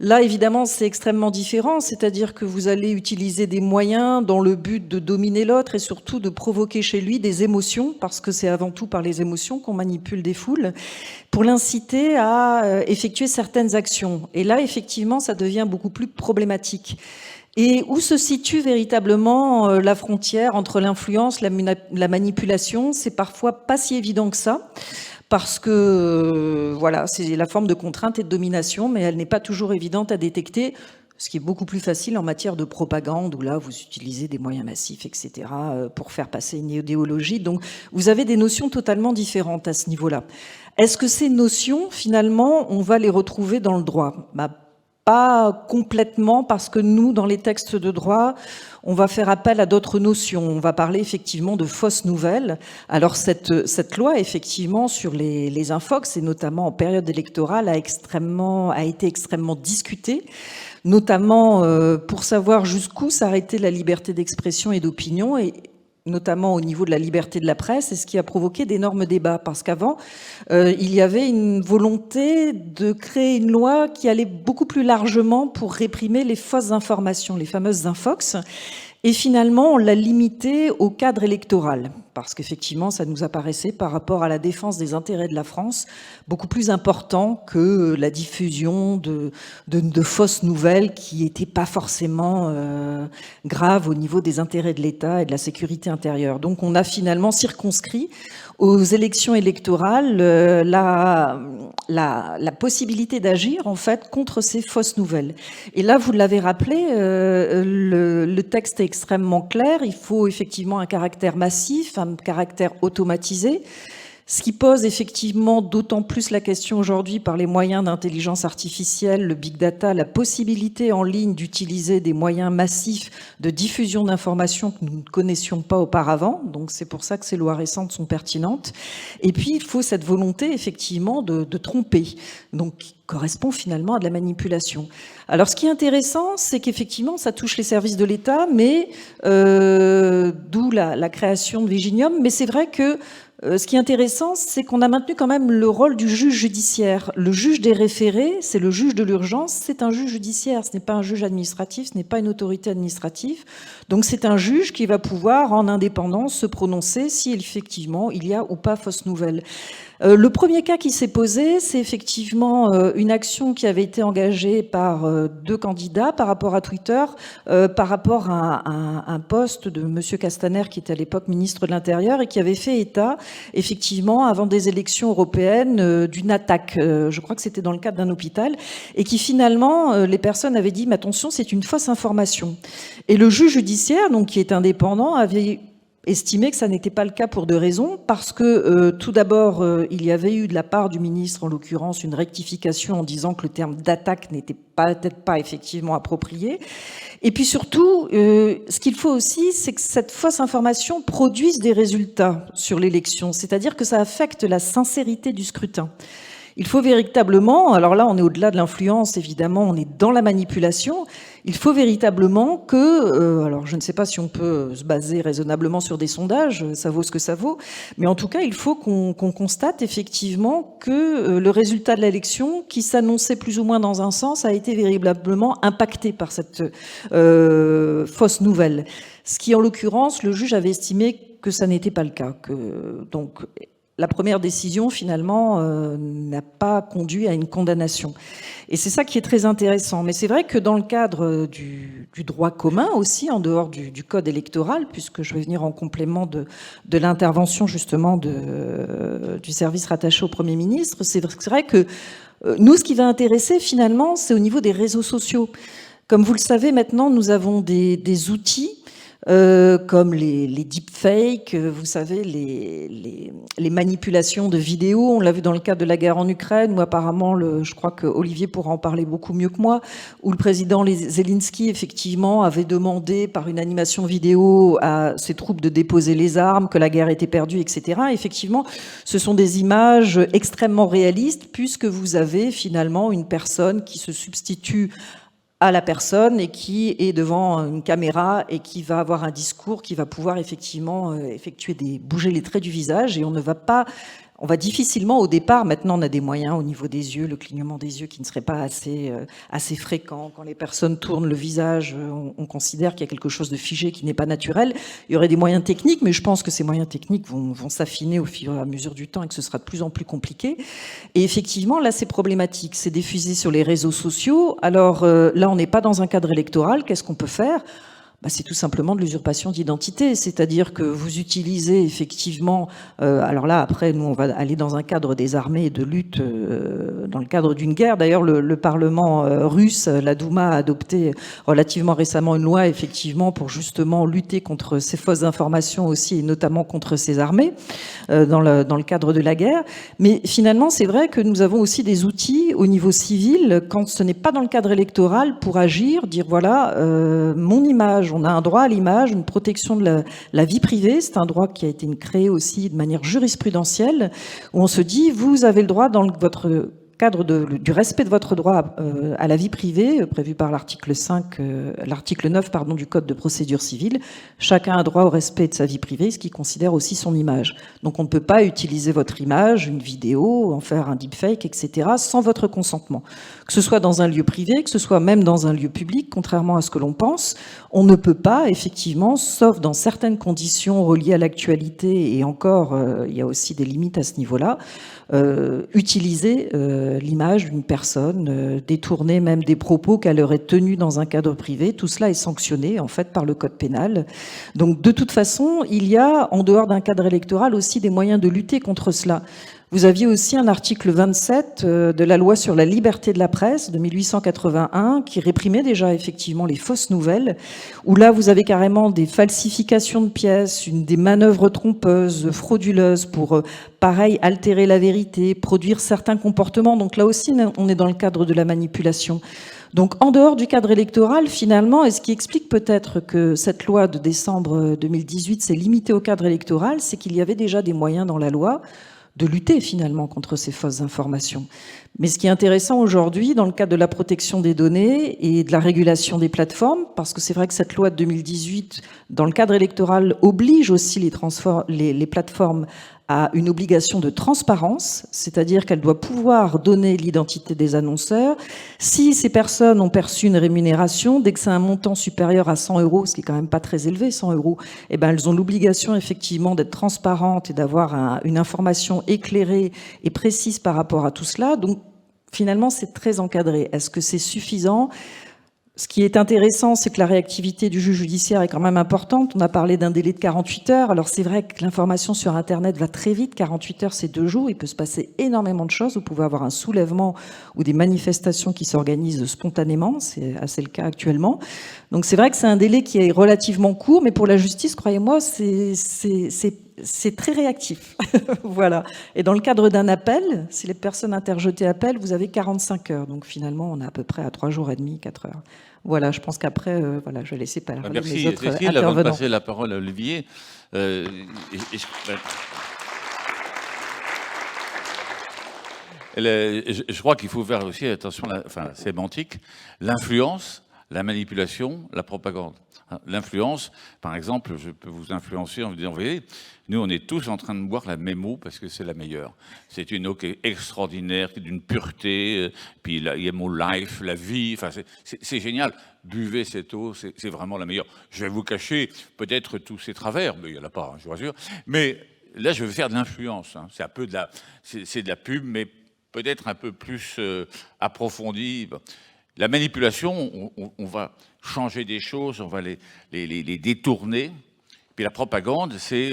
Là, évidemment, c'est extrêmement différent, c'est-à-dire que vous allez utiliser des moyens dans le but de dominer l'autre et surtout de provoquer chez lui des émotions, parce que c'est avant tout par les émotions qu'on manipule des foules, pour l'inciter à effectuer certaines actions. Et là, effectivement, ça devient beaucoup plus problématique. Et où se situe véritablement la frontière entre l'influence, la manipulation? C'est parfois pas si évident que ça. Parce que voilà, c'est la forme de contrainte et de domination, mais elle n'est pas toujours évidente à détecter, ce qui est beaucoup plus facile en matière de propagande, où là, vous utilisez des moyens massifs, etc., pour faire passer une idéologie. Donc, vous avez des notions totalement différentes à ce niveau-là. Est-ce que ces notions, finalement, on va les retrouver dans le droit ? Pas complètement, parce que nous, dans les textes de droit, on va faire appel à d'autres notions. On va parler effectivement de fausses nouvelles. Alors cette loi, effectivement, sur les infox, et notamment en période électorale, a été extrêmement discutée, notamment pour savoir jusqu'où s'arrêtait la liberté d'expression et d'opinion, et notamment au niveau de la liberté de la presse, et ce qui a provoqué d'énormes débats, parce qu'avant, il y avait une volonté de créer une loi qui allait beaucoup plus largement pour réprimer les fausses informations, les fameuses infox, et finalement, on l'a limité au cadre électoral, parce qu'effectivement, ça nous apparaissait, par rapport à la défense des intérêts de la France, beaucoup plus important que la diffusion de fausses nouvelles qui n'étaient pas forcément graves au niveau des intérêts de l'État et de la sécurité intérieure. Donc on a finalement circonscrit aux élections électorales la possibilité d'agir en fait contre ces fausses nouvelles. Et là, vous l'avez rappelé, le texte est extrêmement clair. Il faut effectivement un caractère massif, un caractère automatisé. Ce qui pose effectivement d'autant plus la question aujourd'hui par les moyens d'intelligence artificielle, le big data, la possibilité en ligne d'utiliser des moyens massifs de diffusion d'informations que nous ne connaissions pas auparavant. Donc c'est pour ça que ces lois récentes sont pertinentes. Et puis il faut cette volonté effectivement de tromper, donc qui correspond finalement à de la manipulation. Alors ce qui est intéressant, c'est qu'effectivement ça touche les services de l'État, mais d'où la création de Viginium. Mais c'est vrai que ce qui est intéressant, c'est qu'on a maintenu quand même le rôle du juge judiciaire. Le juge des référés, c'est le juge de l'urgence, c'est un juge judiciaire, ce n'est pas un juge administratif, ce n'est pas une autorité administrative. Donc c'est un juge qui va pouvoir, en indépendance, se prononcer si effectivement il y a ou pas fausse nouvelle. Le premier cas qui s'est posé, c'est effectivement une action qui avait été engagée par deux candidats par rapport à Twitter, par rapport à un poste de Monsieur Castaner, qui était à l'époque ministre de l'Intérieur, et qui avait fait état, effectivement, avant des élections européennes, d'une attaque. Je crois que c'était dans le cadre d'un hôpital, et qui finalement, les personnes avaient dit, mais attention, c'est une fausse information. Et le juge judiciaire, donc qui est indépendant, avait estimé que ça n'était pas le cas pour deux raisons, parce que tout d'abord, il y avait eu de la part du ministre, en l'occurrence, une rectification en disant que le terme d'attaque n'était peut-être pas effectivement approprié. Et puis surtout, ce qu'il faut aussi, c'est que cette fausse information produise des résultats sur l'élection, c'est-à-dire que ça affecte la sincérité du scrutin. Il faut véritablement, alors là on est au-delà de l'influence, évidemment, on est dans la manipulation, il faut véritablement que, alors je ne sais pas si on peut se baser raisonnablement sur des sondages, ça vaut ce que ça vaut, mais en tout cas il faut qu'on constate effectivement que le résultat de l'élection, qui s'annonçait plus ou moins dans un sens, a été véritablement impacté par cette fausse nouvelle. Ce qui en l'occurrence, le juge avait estimé que ça n'était pas le cas, donc la première décision, finalement, n'a pas conduit à une condamnation. Et c'est ça qui est très intéressant. Mais c'est vrai que dans le cadre du droit commun aussi, en dehors du code électoral, puisque je vais venir en complément de l'intervention justement du service rattaché au Premier ministre, c'est vrai que nous, ce qui va intéresser finalement, c'est au niveau des réseaux sociaux. Comme vous le savez, maintenant, nous avons des outils comme les deepfakes, vous savez, les manipulations de vidéos. On l'a vu dans le cadre de la guerre en Ukraine, où apparemment, je crois que Olivier pourra en parler beaucoup mieux que moi, où le président Zelensky, effectivement, avait demandé par une animation vidéo à ses troupes de déposer les armes, que la guerre était perdue, etc. Effectivement, ce sont des images extrêmement réalistes, puisque vous avez finalement une personne qui se substitue à la personne et qui est devant une caméra et qui va avoir un discours qui va pouvoir effectivement bouger les traits du visage, et on va difficilement au départ, maintenant on a des moyens au niveau des yeux, le clignement des yeux qui ne serait pas assez fréquent. Quand les personnes tournent le visage, on considère qu'il y a quelque chose de figé qui n'est pas naturel. Il y aurait des moyens techniques, mais je pense que ces moyens techniques vont s'affiner au fur et à mesure du temps et que ce sera de plus en plus compliqué. Et effectivement, là c'est problématique, c'est diffusé sur les réseaux sociaux. Alors là on n'est pas dans un cadre électoral, qu'est-ce qu'on peut faire ? C'est tout simplement de l'usurpation d'identité, c'est-à-dire que vous utilisez effectivement, alors là après nous on va aller dans un cadre des armées et de lutte dans le cadre d'une guerre. D'ailleurs le Parlement russe, la Douma, a adopté relativement récemment une loi effectivement pour justement lutter contre ces fausses informations aussi, et notamment contre ces armées dans le cadre de la guerre. Mais finalement c'est vrai que nous avons aussi des outils au niveau civil, quand ce n'est pas dans le cadre électoral, pour agir, dire voilà, mon image, on a un droit à l'image, une protection de la vie privée. C'est un droit qui a été créé aussi de manière jurisprudentielle, où on se dit, vous avez le droit, dans votre cadre du respect de votre droit à la vie privée, prévu par l'article 9 du Code de procédure civile, chacun a droit au respect de sa vie privée, ce qui considère aussi son image. Donc on ne peut pas utiliser votre image, une vidéo, en faire un deepfake, etc., sans votre consentement. Que ce soit dans un lieu privé, que ce soit même dans un lieu public, contrairement à ce que l'on pense, on ne peut pas, effectivement, sauf dans certaines conditions reliées à l'actualité, et encore, il y a aussi des limites à ce niveau-là, utiliser l'image d'une personne, détourner même des propos qu'elle aurait tenus dans un cadre privé. Tout cela est sanctionné en fait par le code pénal. Donc de toute façon, il y a en dehors d'un cadre électoral aussi des moyens de lutter contre cela. Vous aviez aussi un article 27 de la loi sur la liberté de la presse de 1881 qui réprimait déjà effectivement les fausses nouvelles, où là vous avez carrément des falsifications de pièces, des manœuvres trompeuses, frauduleuses pour, pareil, altérer la vérité, produire certains comportements. Donc là aussi on est dans le cadre de la manipulation. Donc en dehors du cadre électoral, finalement, et ce qui explique peut-être que cette loi de décembre 2018 s'est limitée au cadre électoral, c'est qu'il y avait déjà des moyens dans la loi de lutter finalement contre ces fausses informations. Mais ce qui est intéressant aujourd'hui, dans le cadre de la protection des données et de la régulation des plateformes, parce que c'est vrai que cette loi de 2018, dans le cadre électoral, oblige aussi les plateformes à une obligation de transparence, c'est-à-dire qu'elle doit pouvoir donner l'identité des annonceurs. Si ces personnes ont perçu une rémunération, dès que c'est un montant supérieur à 100 €, ce qui est quand même pas très élevé, 100 €, eh ben elles ont l'obligation effectivement d'être transparentes et d'avoir une information éclairée et précise par rapport à tout cela. Donc finalement, c'est très encadré. Est-ce que c'est suffisant ? Ce qui est intéressant, c'est que la réactivité du juge judiciaire est quand même importante. On a parlé d'un délai de 48 heures. Alors c'est vrai que l'information sur Internet va très vite. 48 heures, c'est 2 jours. Il peut se passer énormément de choses. Vous pouvez avoir un soulèvement ou des manifestations qui s'organisent spontanément. C'est assez le cas actuellement. Donc c'est vrai que c'est un délai qui est relativement court, mais pour la justice, croyez-moi, c'est très réactif. Voilà. Et dans le cadre d'un appel, si les personnes interjetées appellent, vous avez 45 heures. Donc finalement, on est à peu près à 3 jours et demi, 4 heures. Voilà, je pense qu'après, voilà, je vais laisser parler mes autres intervenants. Avant de passer la parole à Olivier, Je crois qu'il faut faire aussi attention à la sémantique, l'influence, la manipulation, la propagande. L'influence, par exemple, je peux vous influencer en vous disant, vous voyez, nous, on est tous en train de boire la même eau parce que c'est la meilleure. C'est une eau qui est extraordinaire, qui est d'une pureté, puis il y a mon life, la vie, enfin, c'est génial. Buvez cette eau, c'est vraiment la meilleure. Je vais vous cacher peut-être tous ces travers, mais il n'y en a pas, hein, je vous rassure. Mais là, je veux faire de l'influence. Hein. C'est un peu de la pub, mais peut-être un peu plus approfondie. La manipulation, on va changer des choses, on va les détourner. Puis la propagande, c'est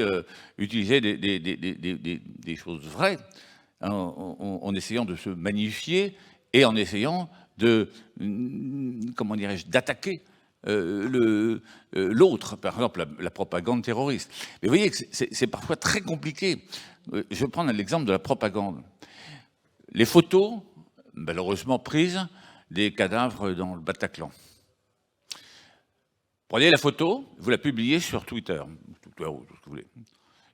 utiliser des choses vraies, hein, en essayant de se magnifier et en essayant de, comment dirais-je, d'attaquer l'autre, par exemple la propagande terroriste. Mais vous voyez que c'est parfois très compliqué. Je vais prendre l'exemple de la propagande. Les photos, malheureusement prises, des cadavres dans le Bataclan. Prenez la photo, vous la publiez sur Twitter, ou tout ce que vous voulez.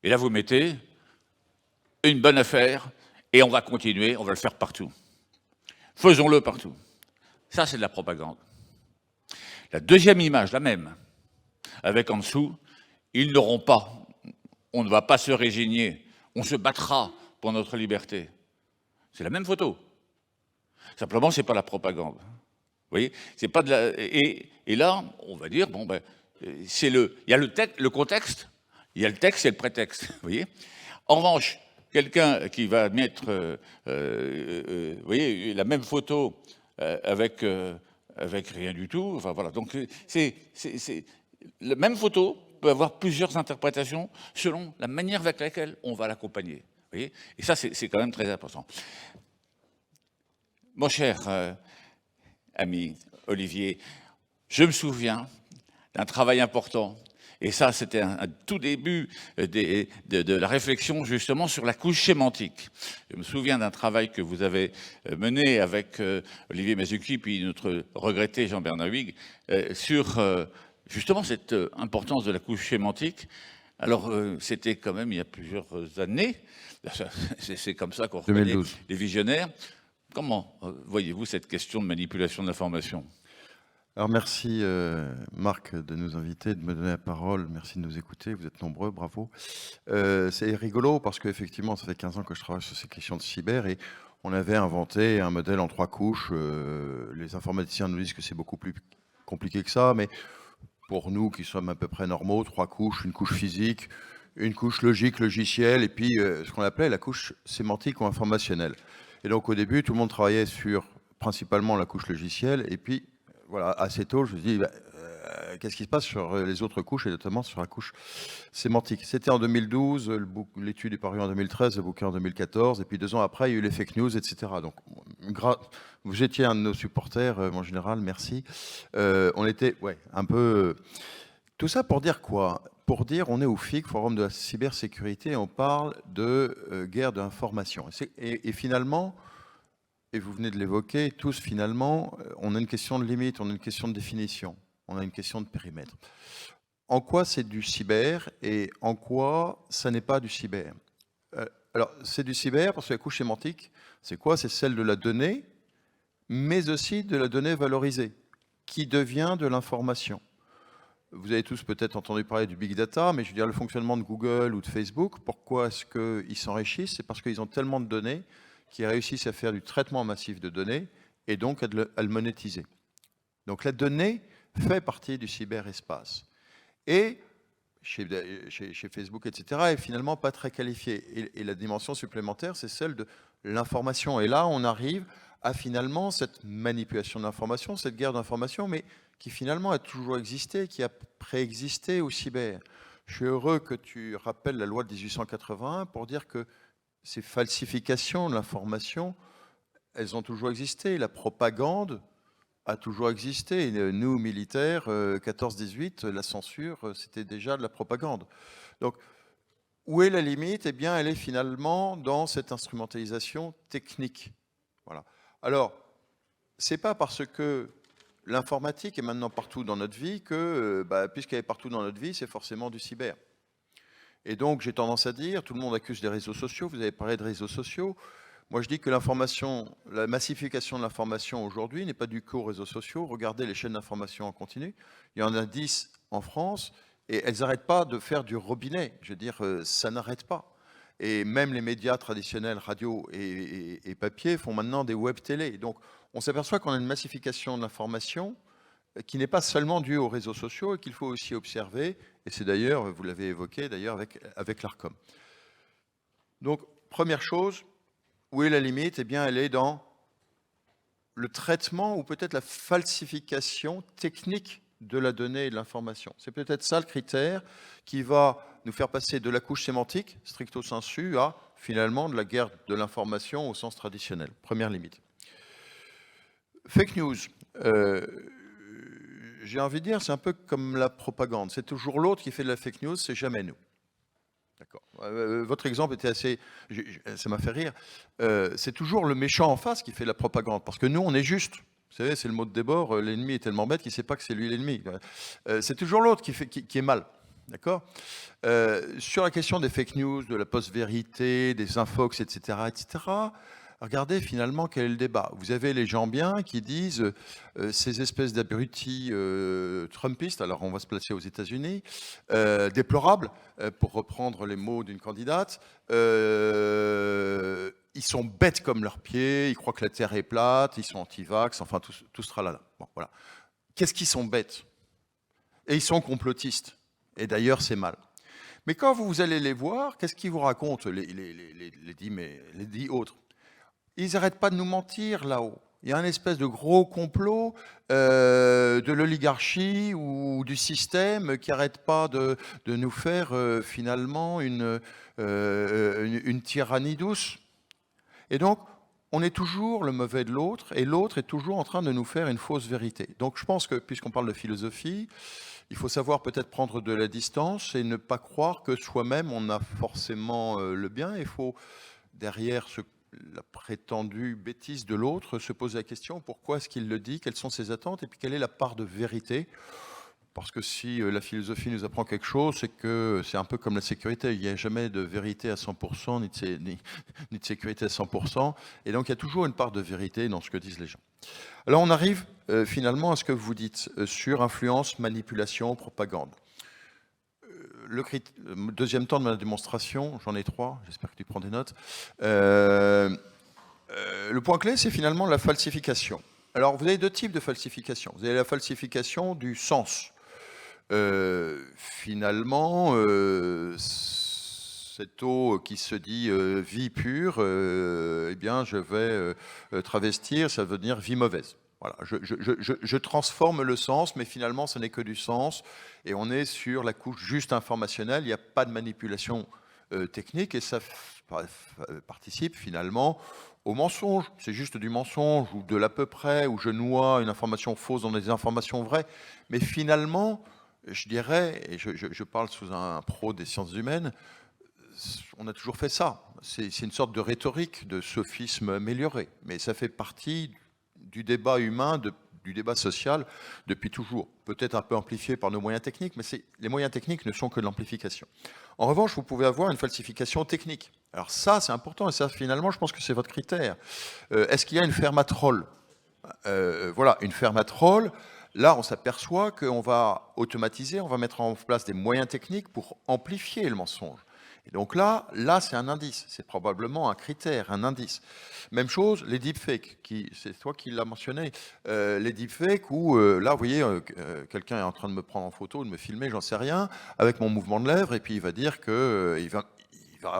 Et là, vous mettez une bonne affaire, et on va continuer, on va le faire partout. Faisons-le partout. Ça, c'est de la propagande. La deuxième image, la même, avec en dessous, ils n'auront pas, on ne va pas se résigner, on se battra pour notre liberté. C'est la même photo. Simplement, c'est pas la propagande. Vous voyez, c'est pas de la. Et là, on va dire, bon ben, il y a le contexte, il y a le texte et le prétexte. Vous voyez. En revanche, quelqu'un qui va mettre, vous voyez, la même photo avec rien du tout. Enfin voilà. Donc la même photo peut avoir plusieurs interprétations selon la manière avec laquelle on va l'accompagner. Vous voyez. Et ça, c'est quand même très important. Mon cher ami Olivier, je me souviens d'un travail important, et ça c'était un tout début de la réflexion justement sur la couche sémantique. Je me souviens d'un travail que vous avez mené avec Olivier Masucci, puis notre regretté Jean-Bernard Huyghe, sur justement cette importance de la couche sémantique. Alors c'était quand même il y a plusieurs années, c'est comme ça qu'on reconnaît les visionnaires. Comment voyez-vous cette question de manipulation de l'information ? Alors merci Marc de nous inviter, de me donner la parole, merci de nous écouter, vous êtes nombreux, bravo. C'est rigolo parce qu'effectivement ça fait 15 ans que je travaille sur ces questions de cyber et on avait inventé un modèle en 3 couches. Les informaticiens nous disent que c'est beaucoup plus compliqué que ça, mais pour nous qui sommes à peu près normaux, 3 couches, une couche physique, une couche logique, logicielle, et puis ce qu'on appelait la couche sémantique ou informationnelle. Et donc au début, tout le monde travaillait sur principalement la couche logicielle, et puis voilà, assez tôt, je me dis, qu'est-ce qui se passe sur les autres couches, et notamment sur la couche sémantique. C'était en 2012, l'étude est parue en 2013, le bouquin en 2014, et puis 2 ans après, il y a eu les fake news, etc. Donc, vous étiez un de nos supporters, mon général, merci. On était, un peu... Tout ça pour dire quoi ? Pour dire, on est au FIC, Forum de la cybersécurité, et on parle de guerre de l'information. Et finalement, et vous venez de l'évoquer, tous finalement, on a une question de limite, on a une question de définition, on a une question de périmètre. En quoi c'est du cyber et en quoi ça n'est pas du cyber ? Alors, c'est du cyber parce que la couche sémantique, c'est quoi ? C'est celle de la donnée, mais aussi de la donnée valorisée, qui devient de l'information. Vous avez tous peut-être entendu parler du big data, mais je veux dire le fonctionnement de Google ou de Facebook, pourquoi est-ce qu'ils s'enrichissent ? C'est parce qu'ils ont tellement de données qu'ils réussissent à faire du traitement massif de données et donc à le monétiser. Donc la donnée fait partie du cyberespace. Et chez Facebook, etc., est finalement pas très qualifiée. Et la dimension supplémentaire, c'est celle de l'information. Et là, on arrive à finalement cette manipulation de l'information, cette guerre d'information, mais qui finalement a toujours existé, qui a préexisté au cyber. Je suis heureux que tu rappelles la loi de 1881 pour dire que ces falsifications de l'information, elles ont toujours existé. La propagande a toujours existé. Et nous, militaires, 14-18, la censure, c'était déjà de la propagande. Donc, où est la limite ? Eh bien, elle est finalement dans cette instrumentalisation technique. Voilà. Alors, c'est pas parce que l'informatique est maintenant partout dans notre vie que, puisqu'elle est partout dans notre vie, c'est forcément du cyber. Et donc, j'ai tendance à dire, tout le monde accuse les réseaux sociaux, vous avez parlé de réseaux sociaux. Moi, je dis que l'information, la massification de l'information aujourd'hui n'est pas due qu'aux réseaux sociaux. Regardez les chaînes d'information en continu. Il y en a 10 en France et elles n'arrêtent pas de faire du robinet. Je veux dire, ça n'arrête pas. Et même les médias traditionnels, radio et papier, font maintenant des web télé. Donc, on s'aperçoit qu'on a une massification de l'information qui n'est pas seulement due aux réseaux sociaux et qu'il faut aussi observer. Et c'est d'ailleurs, vous l'avez évoqué d'ailleurs avec l'ARCOM. Donc, première chose, où est la limite? Eh bien, elle est dans le traitement ou peut-être la falsification technique de la donnée et de l'information. C'est peut-être ça le critère qui va nous faire passer de la couche sémantique, stricto sensu, à finalement de la guerre de l'information au sens traditionnel. Première limite. Fake news. J'ai envie de dire, c'est un peu comme la propagande. C'est toujours l'autre qui fait de la fake news, c'est jamais nous. D'accord. Votre exemple était assez... Ça m'a fait rire. C'est toujours le méchant en face qui fait la propagande, parce que nous, on est juste. Vous savez, c'est le mot de Débord, l'ennemi est tellement bête qu'il ne sait pas que c'est lui l'ennemi. C'est toujours l'autre qui est mal. D'accord. Sur la question des fake news, de la post-vérité, des infox, etc., regardez finalement quel est le débat. Vous avez les gens bien qui disent ces espèces d'abrutis trumpistes, alors on va se placer aux États-Unis, déplorables, pour reprendre les mots d'une candidate, ils sont bêtes comme leurs pieds, ils croient que la Terre est plate, ils sont anti-vax, enfin tout ce tralala. Bon, voilà. Qu'est-ce qu'ils sont bêtes? Et ils sont complotistes. Et d'ailleurs, c'est mal. Mais quand vous allez les voir, qu'est-ce qu'ils vous racontent, les 10 autres? Ils n'arrêtent pas de nous mentir là-haut. Il y a un espèce de gros complot de l'oligarchie ou du système qui n'arrête pas de nous faire finalement une tyrannie douce. Et donc, on est toujours le mauvais de l'autre, et l'autre est toujours en train de nous faire une fausse vérité. Donc je pense que, puisqu'on parle de philosophie, il faut savoir peut-être prendre de la distance et ne pas croire que soi-même on a forcément le bien. Il faut, derrière la prétendue bêtise de l'autre, se poser la question pourquoi est-ce qu'il le dit, quelles sont ses attentes, et puis quelle est la part de vérité. Parce que si la philosophie nous apprend quelque chose, c'est que c'est un peu comme la sécurité. Il n'y a jamais de vérité à 100%, ni de sécurité à 100%. Et donc, il y a toujours une part de vérité dans ce que disent les gens. Alors, on arrive finalement à ce que vous dites sur influence, manipulation, propagande. Le deuxième temps de ma démonstration, j'en ai 3, j'espère que tu prends des notes. Le point clé, c'est finalement la falsification. Alors, vous avez 2 types de falsification. Vous avez la falsification du sens. Finalement, cette eau qui se dit vie pure, eh bien, je vais travestir, ça veut dire vie mauvaise. Voilà, je transforme le sens, mais finalement, ce n'est que du sens, et on est sur la couche juste informationnelle, il n'y a pas de manipulation technique, et ça participe finalement au mensonge. C'est juste du mensonge, ou de l'à peu près, où je noie une information fausse dans des informations vraies, mais finalement, je dirais, et je parle sous un pro des sciences humaines, on a toujours fait ça. C'est une sorte de rhétorique, de sophisme amélioré, mais ça fait partie du débat humain, du débat social depuis toujours. Peut-être un peu amplifié par nos moyens techniques, mais les moyens techniques ne sont que de l'amplification. En revanche, vous pouvez avoir une falsification technique. Alors ça, c'est important, et ça, finalement, je pense que c'est votre critère. Est-ce qu'il y a une fermatrole? Voilà, une fermatrole. Là, on s'aperçoit qu'on va automatiser, on va mettre en place des moyens techniques pour amplifier le mensonge. Et donc là c'est un indice, c'est probablement un critère, un indice. Même chose, les deepfakes, c'est toi qui l'as mentionné, les deepfakes où, là, vous voyez, quelqu'un est en train de me prendre en photo, de me filmer, j'en sais rien, avec mon mouvement de lèvres, et puis il va dire qu'il va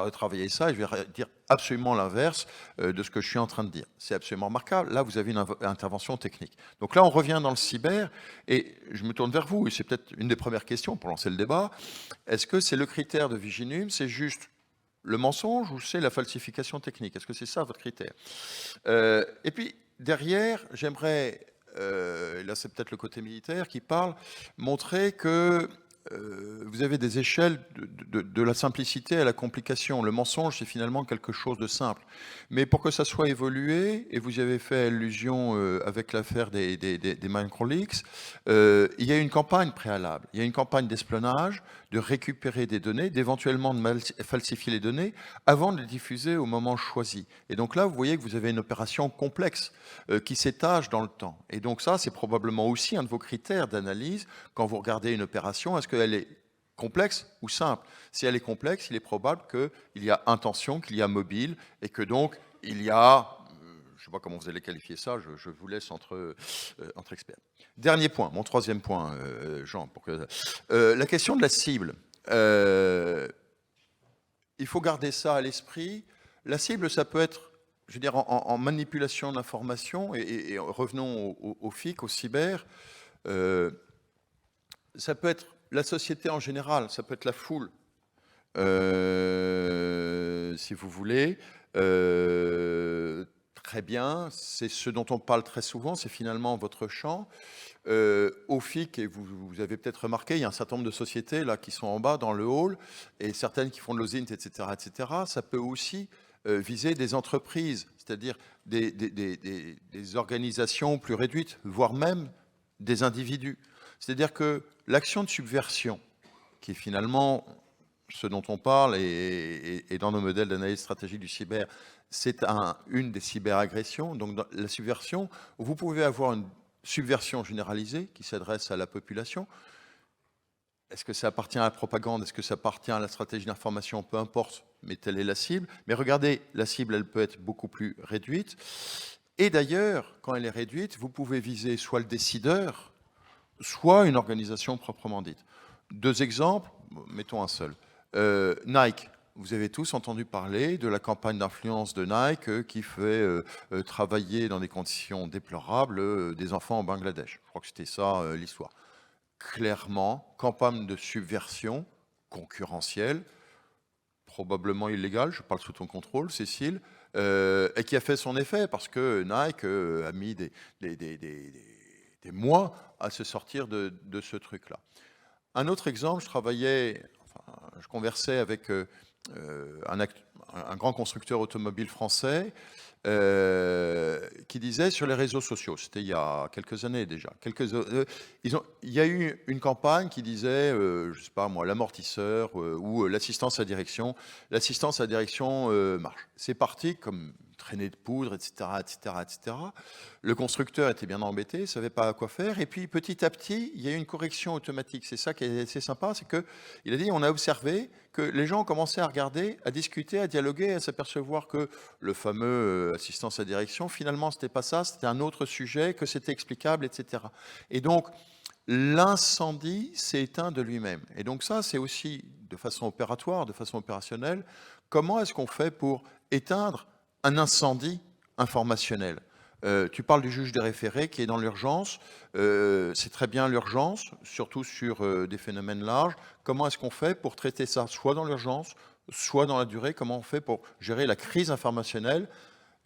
retravailler ça, et je vais dire absolument l'inverse de ce que je suis en train de dire. C'est absolument remarquable. Là, vous avez une intervention technique. Donc là, on revient dans le cyber, et je me tourne vers vous, et c'est peut-être une des premières questions pour lancer le débat. Est-ce que c'est le critère de Viginum, c'est juste le mensonge, ou c'est la falsification technique? Est-ce que c'est ça votre critère? Et puis, derrière, j'aimerais, là c'est peut-être le côté militaire qui parle, montrer que vous avez des échelles de la simplicité à la complication. Le mensonge, c'est finalement quelque chose de simple. Mais pour que ça soit évolué, et vous y avez fait allusion avec l'affaire des microleaks, il y a une campagne préalable. Il y a une campagne d'espionnage, de récupérer des données, d'éventuellement de falsifier les données avant de les diffuser au moment choisi. Et donc là, vous voyez que vous avez une opération complexe qui s'étage dans le temps. Et donc ça, c'est probablement aussi un de vos critères d'analyse quand vous regardez une opération. Est-ce qu'elle est complexe ou simple? Si elle est complexe, il est probable qu'il y a intention, qu'il y a mobile, et que donc il y a, je ne sais pas comment vous allez qualifier ça, je vous laisse entre experts. Dernier point, mon troisième point, Jean, pour que, la question de la cible. Il faut garder ça à l'esprit. La cible, ça peut être, je veux dire, en manipulation d'informations, et revenons au FIC, au cyber, ça peut être la société en général, ça peut être la foule, si vous voulez. Très bien, c'est ce dont on parle très souvent, c'est finalement votre champ. Au FIC, et vous avez peut-être remarqué, il y a un certain nombre de sociétés là, qui sont en bas dans le hall, et certaines qui font de l'OSINT, etc., etc. Ça peut aussi viser des entreprises, c'est-à-dire des organisations plus réduites, voire même des individus. C'est-à-dire que l'action de subversion, qui est finalement ce dont on parle, et dans nos modèles d'analyse stratégique du cyber, c'est une des cyberagressions. Donc dans la subversion, vous pouvez avoir une subversion généralisée qui s'adresse à la population. Est-ce que ça appartient à la propagande? Est-ce que ça appartient à la stratégie d'information? Peu importe, mais telle est la cible. Mais regardez, la cible, elle peut être beaucoup plus réduite. Et d'ailleurs, quand elle est réduite, vous pouvez viser soit le décideur, soit une organisation proprement dite. Deux exemples, mettons un seul. Nike, vous avez tous entendu parler de la campagne d'influence de Nike qui fait travailler dans des conditions déplorables des enfants au Bangladesh. Je crois que c'était ça l'histoire. Clairement, campagne de subversion concurrentielle, probablement illégale, je parle sous ton contrôle, Cécile, et qui a fait son effet parce que Nike a mis des mois à se sortir de ce truc-là. Un autre exemple, je conversais avec un grand constructeur automobile français qui disait sur les réseaux sociaux, c'était il y a quelques années déjà, il y a eu une campagne qui disait, je ne sais pas moi, l'amortisseur ou l'assistance à direction. L'assistance à direction marche. C'est parti comme traînée de poudre, etc., etc., etc. Le constructeur était bien embêté, ne savait pas à quoi faire. Et puis, petit à petit, il y a eu une correction automatique. C'est ça qui est assez sympa, c'est qu'il a dit, on a observé que les gens ont commencé à regarder, à discuter, à dialoguer, à s'apercevoir que le fameux assistance à direction, finalement, c'était pas ça, c'était un autre sujet, que c'était explicable, etc. Et donc, l'incendie s'est éteint de lui-même. Et donc ça, c'est aussi, de façon opératoire, de façon opérationnelle, comment est-ce qu'on fait pour éteindre un incendie informationnel? Tu parles du juge des référés qui est dans l'urgence. C'est très bien l'urgence, surtout sur des phénomènes larges. Comment est-ce qu'on fait pour traiter ça, soit dans l'urgence, soit dans la durée? Comment on fait pour gérer la crise informationnelle,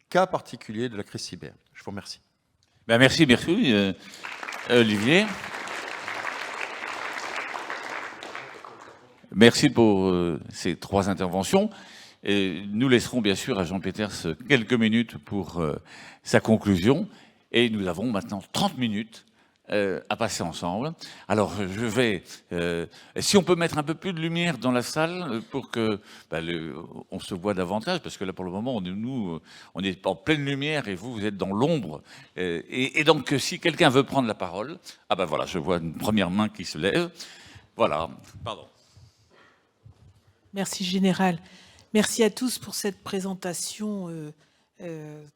cas particulier de la crise cyber? Je vous remercie. Ben merci Olivier. Merci pour ces trois interventions. Et nous laisserons bien sûr à Jean Peters quelques minutes pour sa conclusion. Et nous avons maintenant 30 minutes à passer ensemble. Alors je vais... si on peut mettre un peu plus de lumière dans la salle pour que on se voit davantage, parce que là pour le moment, on est en pleine lumière et vous êtes dans l'ombre. Et donc si quelqu'un veut prendre la parole... Ah ben voilà, je vois une première main qui se lève. Voilà, pardon. Merci Général. Merci à tous pour cette présentation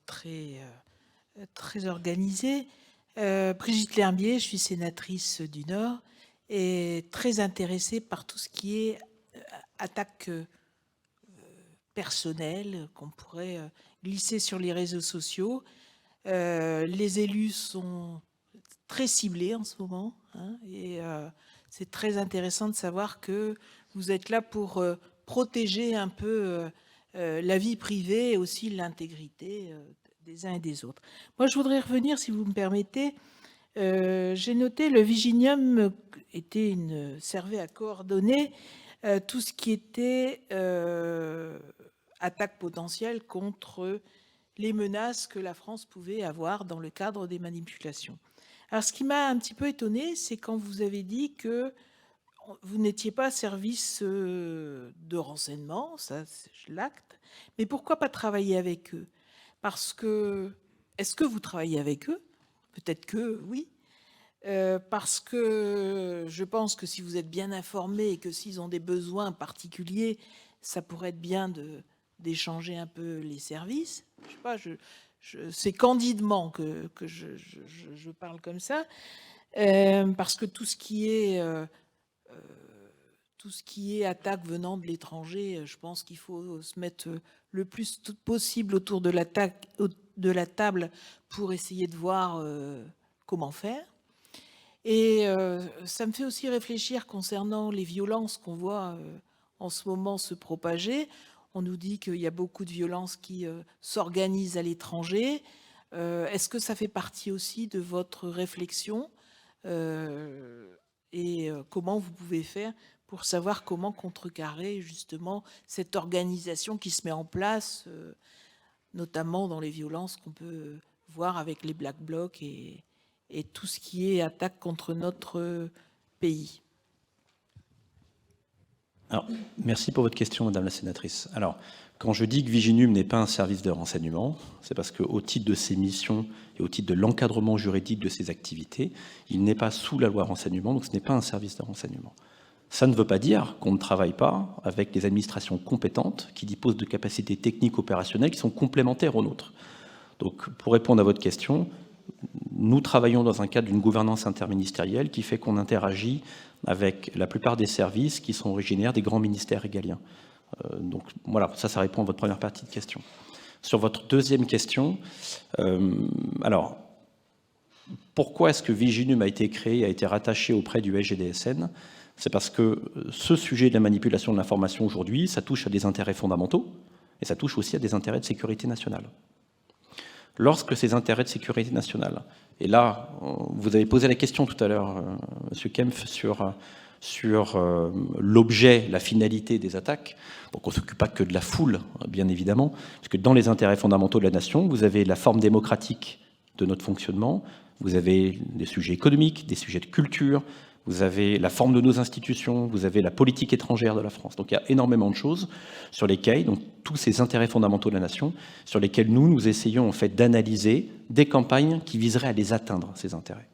très organisée. Brigitte Lherbier, je suis sénatrice du Nord et très intéressée par tout ce qui est attaque personnelle qu'on pourrait glisser sur les réseaux sociaux. Les élus sont très ciblés en ce moment, hein, et c'est très intéressant de savoir que vous êtes là pour protéger un peu la vie privée et aussi l'intégrité des uns et des autres. Moi, je voudrais revenir, si vous me permettez, J'ai noté le Viginium servait à coordonner tout ce qui était attaque potentielle contre les menaces que la France pouvait avoir dans le cadre des manipulations. Alors, ce qui m'a un petit peu étonné, c'est quand vous avez dit que vous n'étiez pas service de renseignement, ça, je l'acte, mais pourquoi pas travailler avec eux? Parce que, est-ce que vous travaillez avec eux? Peut-être que oui. Parce que je pense que si vous êtes bien informé et que s'ils ont des besoins particuliers, ça pourrait être bien d'échanger un peu les services. Je sais pas, c'est candidement que je parle comme ça, parce que tout ce qui est attaque venant de l'étranger, je pense qu'il faut se mettre le plus possible autour de la table pour essayer de voir comment faire. Et ça me fait aussi réfléchir concernant les violences qu'on voit en ce moment se propager. On nous dit qu'il y a beaucoup de violences qui s'organisent à l'étranger. Est-ce que ça fait partie aussi de votre réflexion et comment vous pouvez faire pour savoir comment contrecarrer justement cette organisation qui se met en place, notamment dans les violences qu'on peut voir avec les Black Blocs et tout ce qui est attaque contre notre pays. Alors, merci pour votre question, Madame la sénatrice. Alors, quand je dis que Viginum n'est pas un service de renseignement, c'est parce qu'au titre de ses missions et au titre de l'encadrement juridique de ses activités, il n'est pas sous la loi renseignement, donc ce n'est pas un service de renseignement. Ça ne veut pas dire qu'on ne travaille pas avec les administrations compétentes qui disposent de capacités techniques opérationnelles qui sont complémentaires aux nôtres. Donc, pour répondre à votre question, nous travaillons dans un cadre d'une gouvernance interministérielle qui fait qu'on interagit avec la plupart des services qui sont originaires des grands ministères régaliens. Donc voilà, ça répond à votre première partie de question. Sur votre deuxième question, alors, pourquoi est-ce que Viginum a été créé, a été rattaché auprès du SGDSN? C'est parce que ce sujet de la manipulation de l'information aujourd'hui, ça touche à des intérêts fondamentaux et ça touche aussi à des intérêts de sécurité nationale. Lorsque ces intérêts de sécurité nationale, et là, vous avez posé la question tout à l'heure, M. Kempf, sur l'objet, la finalité des attaques, donc on ne s'occupe pas que de la foule, bien évidemment, parce que dans les intérêts fondamentaux de la nation, vous avez la forme démocratique de notre fonctionnement, vous avez des sujets économiques, des sujets de culture, vous avez la forme de nos institutions, vous avez la politique étrangère de la France. Donc il y a énormément de choses sur lesquelles, donc tous ces intérêts fondamentaux de la nation, sur lesquels nous essayons en fait d'analyser des campagnes qui viseraient à les atteindre, ces intérêts.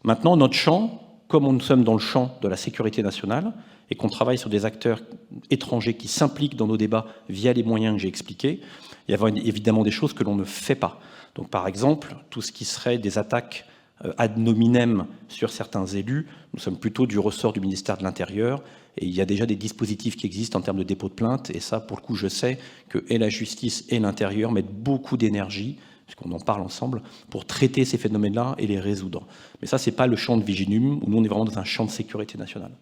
Maintenant, notre champ, comme nous sommes dans le champ de la sécurité nationale et qu'on travaille sur des acteurs étrangers qui s'impliquent dans nos débats via les moyens que j'ai expliqués, il y a évidemment des choses que l'on ne fait pas. Donc par exemple, tout ce qui serait des attaques ad nominem sur certains élus, nous sommes plutôt du ressort du ministère de l'Intérieur et il y a déjà des dispositifs qui existent en termes de dépôt de plainte et ça, pour le coup, je sais que et la justice et l'Intérieur mettent beaucoup d'énergie, puisqu'on en parle ensemble, pour traiter ces phénomènes-là et les résoudre. Mais ça, c'est pas le champ de Viginum, où nous, on est vraiment dans un champ de sécurité nationale.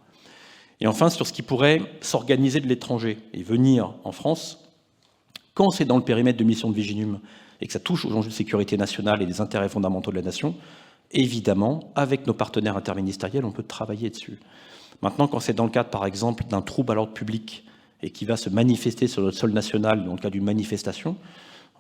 Et enfin, sur ce qui pourrait s'organiser de l'étranger et venir en France, quand c'est dans le périmètre de mission de Viginum et que ça touche aux enjeux de sécurité nationale et des intérêts fondamentaux de la nation, évidemment, avec nos partenaires interministériels, on peut travailler dessus. Maintenant, quand c'est dans le cadre, par exemple, d'un trouble à l'ordre public et qui va se manifester sur notre sol national dans le cadre d'une manifestation,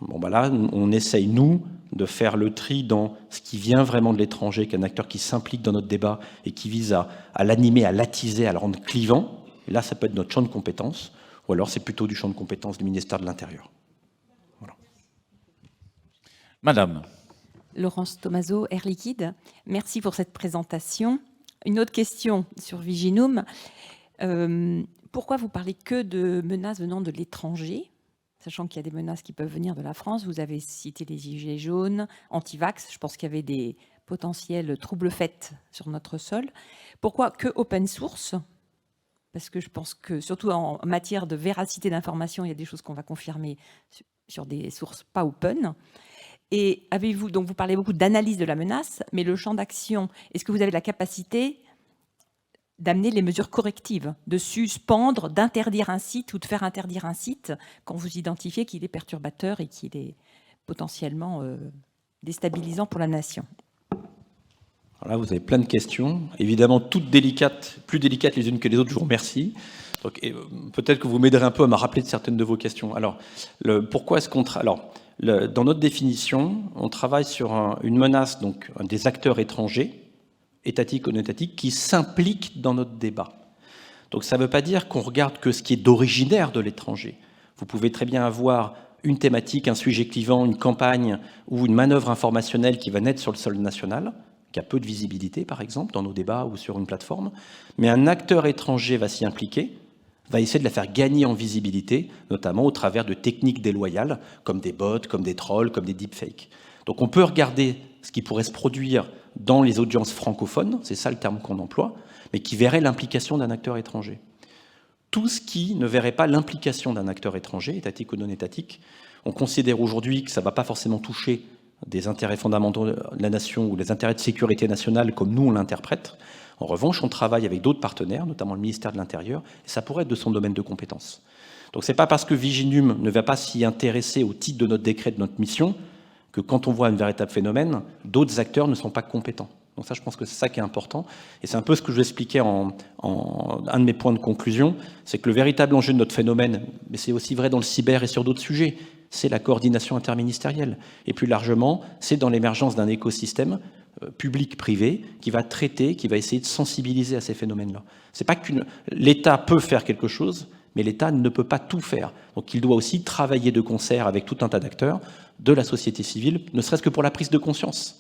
bon, ben là, on essaye, nous, de faire le tri dans ce qui vient vraiment de l'étranger, qu'un acteur qui s'implique dans notre débat et qui vise à l'animer, à l'attiser, à le rendre clivant. Et là, ça peut être notre champ de compétences, ou alors c'est plutôt du champ de compétences du ministère de l'Intérieur. Voilà. Madame. Laurence Tomaso, Air Liquide. Merci pour cette présentation. Une autre question sur Viginum. Pourquoi vous parlez que de menaces venant de l'étranger, sachant qu'il y a des menaces qui peuvent venir de la France? Vous avez cité les gilets jaunes, anti-vax. Je pense qu'il y avait des potentiels troubles faits sur notre sol. Pourquoi que open source? Parce que je pense que, surtout en matière de véracité d'information, il y a des choses qu'on va confirmer sur des sources pas open. Et avez-vous, donc vous parlez beaucoup d'analyse de la menace, mais le champ d'action, est-ce que vous avez la capacité d'amener les mesures correctives, de suspendre, d'interdire un site ou de faire interdire un site quand vous identifiez qu'il est perturbateur et qu'il est potentiellement déstabilisant pour la nation? Alors là, vous avez plein de questions, évidemment toutes délicates, plus délicates les unes que les autres, je vous remercie. Donc, peut-être que vous m'aiderez un peu à me rappeler de certaines de vos questions. Alors, pourquoi est-ce qu'on dans notre définition, on travaille sur une menace, donc des acteurs étrangers, étatiques ou non étatiques, qui s'impliquent dans notre débat. Donc ça ne veut pas dire qu'on regarde que ce qui est d'originaire de l'étranger. Vous pouvez très bien avoir une thématique, un sujet clivant, une campagne ou une manœuvre informationnelle qui va naître sur le sol national, qui a peu de visibilité, par exemple, dans nos débats ou sur une plateforme, mais un acteur étranger va s'y impliquer, va essayer de la faire gagner en visibilité, notamment au travers de techniques déloyales, comme des bots, comme des trolls, comme des deepfakes. Donc on peut regarder ce qui pourrait se produire dans les audiences francophones, c'est ça le terme qu'on emploie, mais qui verrait l'implication d'un acteur étranger. Tout ce qui ne verrait pas l'implication d'un acteur étranger, étatique ou non étatique, on considère aujourd'hui que ça ne va pas forcément toucher des intérêts fondamentaux de la nation ou les intérêts de sécurité nationale comme nous on l'interprète. En revanche, on travaille avec d'autres partenaires, notamment le ministère de l'Intérieur, et ça pourrait être de son domaine de compétence. Donc c'est pas parce que Viginum ne va pas s'y intéresser au titre de notre décret, de notre mission, que quand on voit un véritable phénomène, d'autres acteurs ne sont pas compétents. Donc ça, je pense que c'est ça qui est important. Et c'est un peu ce que je vous expliquais en un de mes points de conclusion, c'est que le véritable enjeu de notre phénomène, mais c'est aussi vrai dans le cyber et sur d'autres sujets, c'est la coordination interministérielle. Et plus largement, c'est dans l'émergence d'un écosystème public-privé qui va traiter, qui va essayer de sensibiliser à ces phénomènes-là. C'est pas que l'État peut faire quelque chose, mais l'État ne peut pas tout faire. Donc il doit aussi travailler de concert avec tout un tas d'acteurs de la société civile, ne serait-ce que pour la prise de conscience.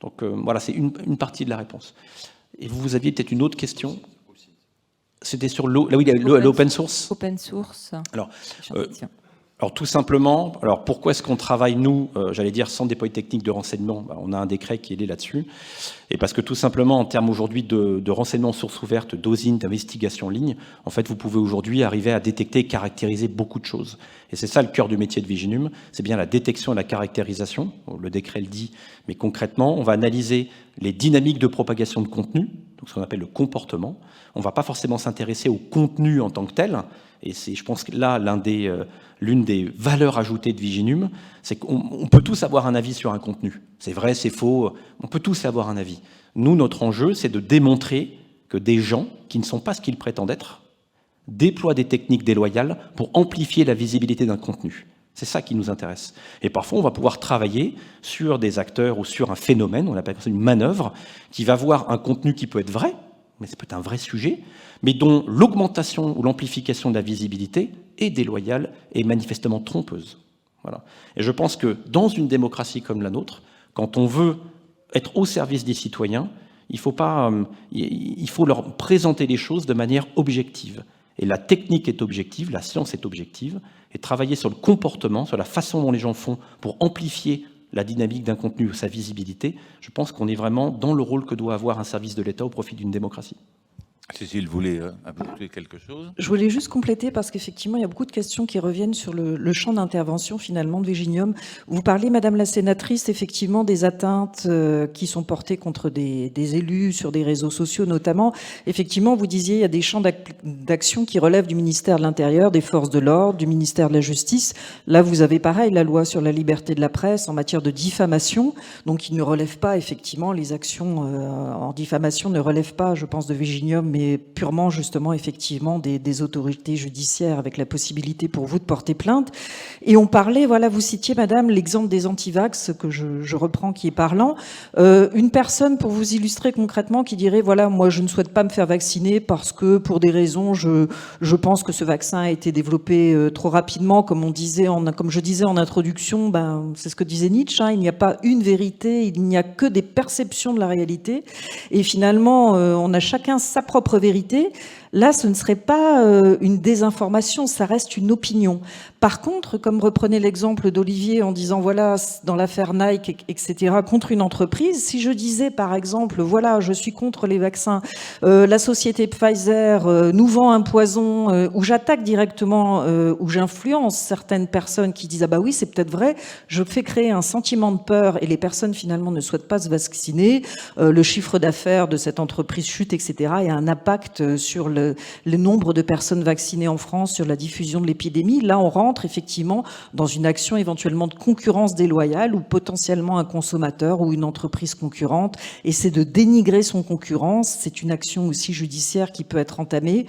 Donc voilà, c'est une partie de la réponse. Et vous aviez peut-être une autre question. C'était sur l'open source. Open source. Alors tout simplement, pourquoi est-ce qu'on travaille, nous, j'allais dire, sans dépôt technique de renseignement? On a un décret qui est là-dessus. Et parce que tout simplement, en termes aujourd'hui de renseignement source ouverte, d'OSINT, d'investigation en ligne, en fait, vous pouvez aujourd'hui arriver à détecter et caractériser beaucoup de choses. Et c'est ça le cœur du métier de Viginum, c'est bien la détection et la caractérisation. Le décret le dit, mais concrètement, on va analyser les dynamiques de propagation de contenu, donc ce qu'on appelle le comportement. On ne va pas forcément s'intéresser au contenu en tant que tel. Et c'est, je pense que là, l'une des valeurs ajoutées de Viginum, c'est qu'on peut tous avoir un avis sur un contenu. C'est vrai, c'est faux, on peut tous avoir un avis. Nous, notre enjeu, c'est de démontrer que des gens qui ne sont pas ce qu'ils prétendent être déploient des techniques déloyales pour amplifier la visibilité d'un contenu. C'est ça qui nous intéresse. Et parfois, on va pouvoir travailler sur des acteurs ou sur un phénomène, on appelle ça une manœuvre, qui va avoir un contenu qui peut être vrai, mais ça peut être un vrai sujet, mais dont l'augmentation ou l'amplification de la visibilité est déloyale et manifestement trompeuse. Voilà. Et je pense que dans une démocratie comme la nôtre, quand on veut être au service des citoyens, il faut leur présenter les choses de manière objective. Et la technique est objective, la science est objective, et travailler sur le comportement, sur la façon dont les gens font pour amplifier la dynamique d'un contenu ou sa visibilité, je pense qu'on est vraiment dans le rôle que doit avoir un service de l'État au profit d'une démocratie. Cécile voulait ajouter quelque chose. Je voulais juste compléter parce qu'effectivement, il y a beaucoup de questions qui reviennent sur le champ d'intervention finalement de Viginum. Vous parlez, Madame la sénatrice, effectivement des atteintes qui sont portées contre des élus sur des réseaux sociaux notamment. Effectivement, vous disiez il y a des champs d'action qui relèvent du ministère de l'Intérieur, des forces de l'ordre, du ministère de la Justice. Là, vous avez pareil la loi sur la liberté de la presse en matière de diffamation, donc il ne relève pas effectivement les actions en diffamation ne relèvent pas, je pense, de Viginum, mais purement justement effectivement des autorités judiciaires avec la possibilité pour vous de porter plainte. Et on parlait, voilà, vous citiez Madame l'exemple des antivax que je reprends qui est parlant. Une personne pour vous illustrer concrètement qui dirait voilà, moi je ne souhaite pas me faire vacciner parce que pour des raisons je pense que ce vaccin a été développé trop rapidement comme je disais en introduction, c'est ce que disait Nietzsche, hein, il n'y a pas une vérité, il n'y a que des perceptions de la réalité et finalement on a chacun sa propre vérité. Là, ce ne serait pas une désinformation, ça reste une opinion. Par contre, comme reprenait l'exemple d'Olivier en disant, voilà, dans l'affaire Nike, etc., contre une entreprise, si je disais, par exemple, voilà, je suis contre les vaccins, la société Pfizer nous vend un poison, où j'attaque directement, où j'influence certaines personnes qui disent, ah bah oui, c'est peut-être vrai, je fais créer un sentiment de peur et les personnes finalement ne souhaitent pas se vacciner, le chiffre d'affaires de cette entreprise chute, etc., et a un impact sur le nombre de personnes vaccinées en France, sur la diffusion de l'épidémie. Là, on rentre effectivement dans une action éventuellement de concurrence déloyale où potentiellement un consommateur ou une entreprise concurrente essaie de dénigrer son concurrent. C'est une action aussi judiciaire qui peut être entamée,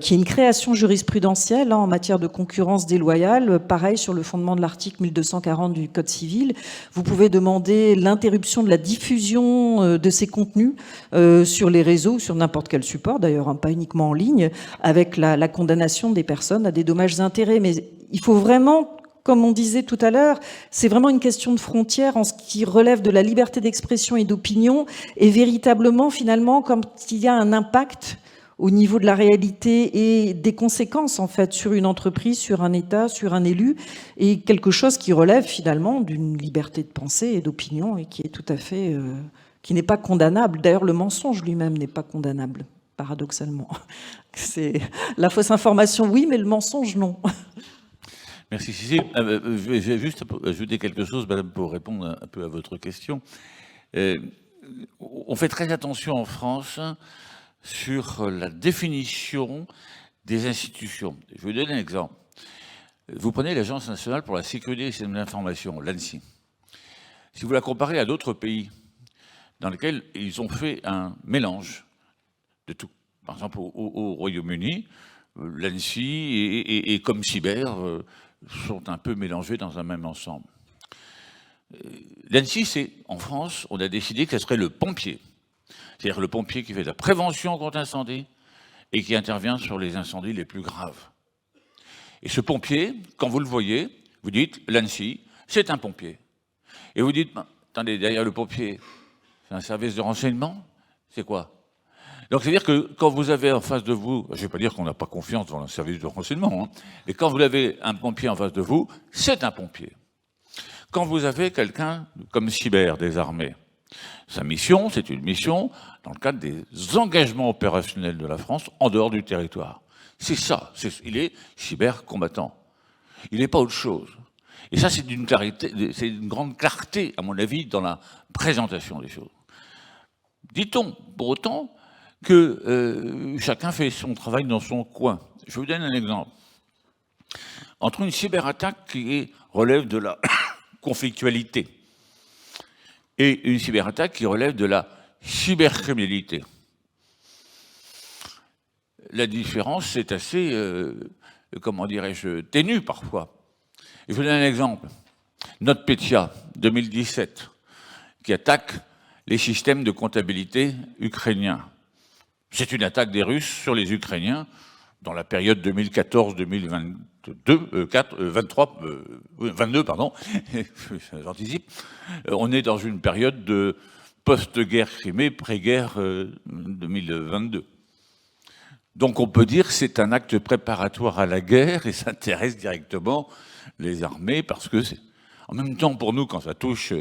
qui est une création jurisprudentielle en matière de concurrence déloyale. Pareil, sur le fondement de l'article 1240 du Code civil, vous pouvez demander l'interruption de la diffusion de ces contenus sur les réseaux, sur n'importe quel support, d'ailleurs, hein, pas uniquement en ligne, avec la condamnation des personnes à des dommages-intérêts. Mais il faut vraiment, comme on disait tout à l'heure, c'est vraiment une question de frontière en ce qui relève de la liberté d'expression et d'opinion, et véritablement, finalement, quand il y a un impact au niveau de la réalité et des conséquences, en fait, sur une entreprise, sur un État, sur un élu, et quelque chose qui relève, finalement, d'une liberté de pensée et d'opinion, et qui est tout à fait... qui n'est pas condamnable. D'ailleurs, le mensonge lui-même n'est pas condamnable, paradoxalement. C'est la fausse information, oui, mais le mensonge, non. Merci Cécile. Je vais juste ajouter quelque chose, madame, pour répondre un peu à votre question. On fait très attention en France sur la définition des institutions. Je vais vous donner un exemple. Vous prenez l'Agence nationale pour la sécurité des systèmes d'information, l'ANSSI. Si vous la comparez à d'autres pays dans lesquels ils ont fait un mélange de tout. Par exemple, au Royaume-Uni, l'ANSSI et comme cyber sont un peu mélangés dans un même ensemble. L'ANSSI, c'est, en France, on a décidé que ce serait le pompier. C'est-à-dire le pompier qui fait de la prévention contre l'incendie et qui intervient sur les incendies les plus graves. Et ce pompier, quand vous le voyez, vous dites, l'ANSSI, c'est un pompier. Et vous dites, attendez, derrière le pompier, c'est un service de renseignement? C'est quoi? Donc, c'est-à-dire que quand vous avez en face de vous, je ne vais pas dire qu'on n'a pas confiance dans un service de renseignement, hein, mais quand vous avez un pompier en face de vous, c'est un pompier. Quand vous avez quelqu'un comme cyber des armées, sa mission, c'est une mission dans le cadre des engagements opérationnels de la France en dehors du territoire. C'est ça, il est cybercombattant. Il n'est pas autre chose. Et ça, c'est d'une clarté, c'est une grande clarté, à mon avis, dans la présentation des choses. Dit-on, pour autant, que chacun fait son travail dans son coin. Je vous donne un exemple. Entre une cyberattaque qui relève de la conflictualité et une cyberattaque qui relève de la cybercriminalité, la différence, c'est assez, comment dirais-je, ténue parfois. Je vous donne un exemple. NotPetya, 2017, qui attaque les systèmes de comptabilité ukrainiens. C'est une attaque des Russes sur les Ukrainiens dans la période 2014-2022, pardon, j'anticipe. On est dans une période de post-guerre Crimée, pré-guerre 2022. Donc on peut dire que c'est un acte préparatoire à la guerre et ça intéresse directement les armées parce que c'est... En même temps, pour nous, quand ça touche,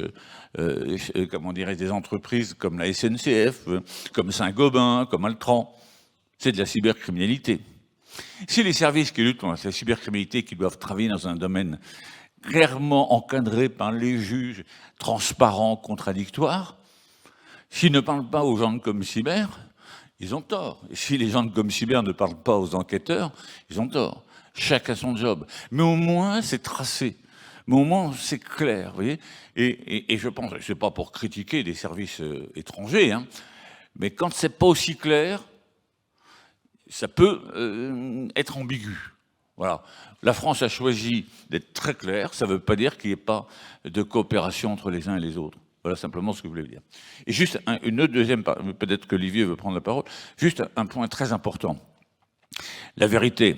comment dirais-je, des entreprises comme la SNCF, comme Saint-Gobain, comme Altran, c'est de la cybercriminalité. Si les services qui luttent contre la cybercriminalité, qui doivent travailler dans un domaine clairement encadré par les juges, transparent, contradictoire, s'ils ne parlent pas aux gens de Comcyber, ils ont tort. Et si les gens de Comcyber ne parlent pas aux enquêteurs, ils ont tort. Chacun son job. Mais au moins, c'est tracé. Mais au moins, c'est clair, vous voyez. Et je pense, c'est pas pour critiquer des services étrangers, hein, mais quand c'est pas aussi clair, ça peut être ambigu. Voilà. La France a choisi d'être très claire. Ça ne veut pas dire qu'il n'y ait pas de coopération entre les uns et les autres. Voilà simplement ce que je voulais dire. Et juste une autre deuxième, peut-être qu'Olivier veut prendre la parole, juste un point très important. La vérité.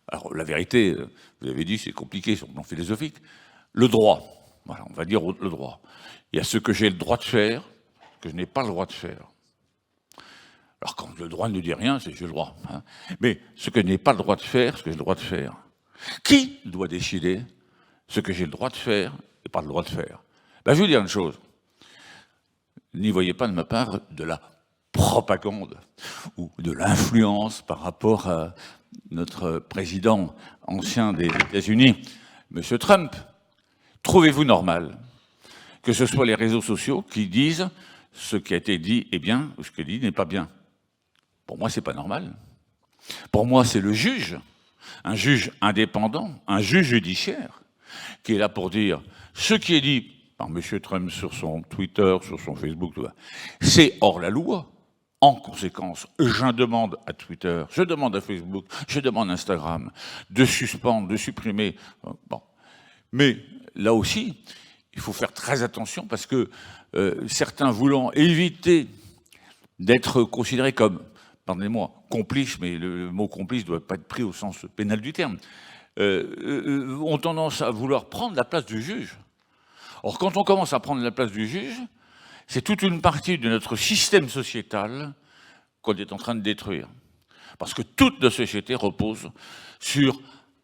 Alors, la vérité, vous avez dit, c'est compliqué sur le plan philosophique. Le droit, voilà, on va dire le droit. Il y a ce que j'ai le droit de faire, que je n'ai pas le droit de faire. Alors, quand le droit ne dit rien, c'est j'ai le droit. Hein. Mais ce que je n'ai pas le droit de faire, ce que j'ai le droit de faire. Qui doit décider ce que j'ai le droit de faire et pas le droit de faire? Ben, je vais vous dire une chose. N'y voyez pas de ma part de la propagande ou de l'influence par rapport à notre président ancien des États-Unis, M. Trump. Trouvez-vous normal que ce soit les réseaux sociaux qui disent ce qui a été dit est bien ou ce qui est dit n'est pas bien? Pour moi, c'est pas normal. Pour moi, c'est le juge, un juge indépendant, un juge judiciaire, qui est là pour dire ce qui est dit par M. Trump sur son Twitter, sur son Facebook, c'est hors la loi. En conséquence, je demande à Twitter, je demande à Facebook, je demande à Instagram de suspendre, de supprimer. Bon. Mais là aussi, il faut faire très attention parce que certains voulant éviter d'être considérés comme, pardonnez-moi, complices, mais le mot complice ne doit pas être pris au sens pénal du terme, ont tendance à vouloir prendre la place du juge. Or, quand on commence à prendre la place du juge, c'est toute une partie de notre système sociétal qu'on est en train de détruire. Parce que toute notre société repose sur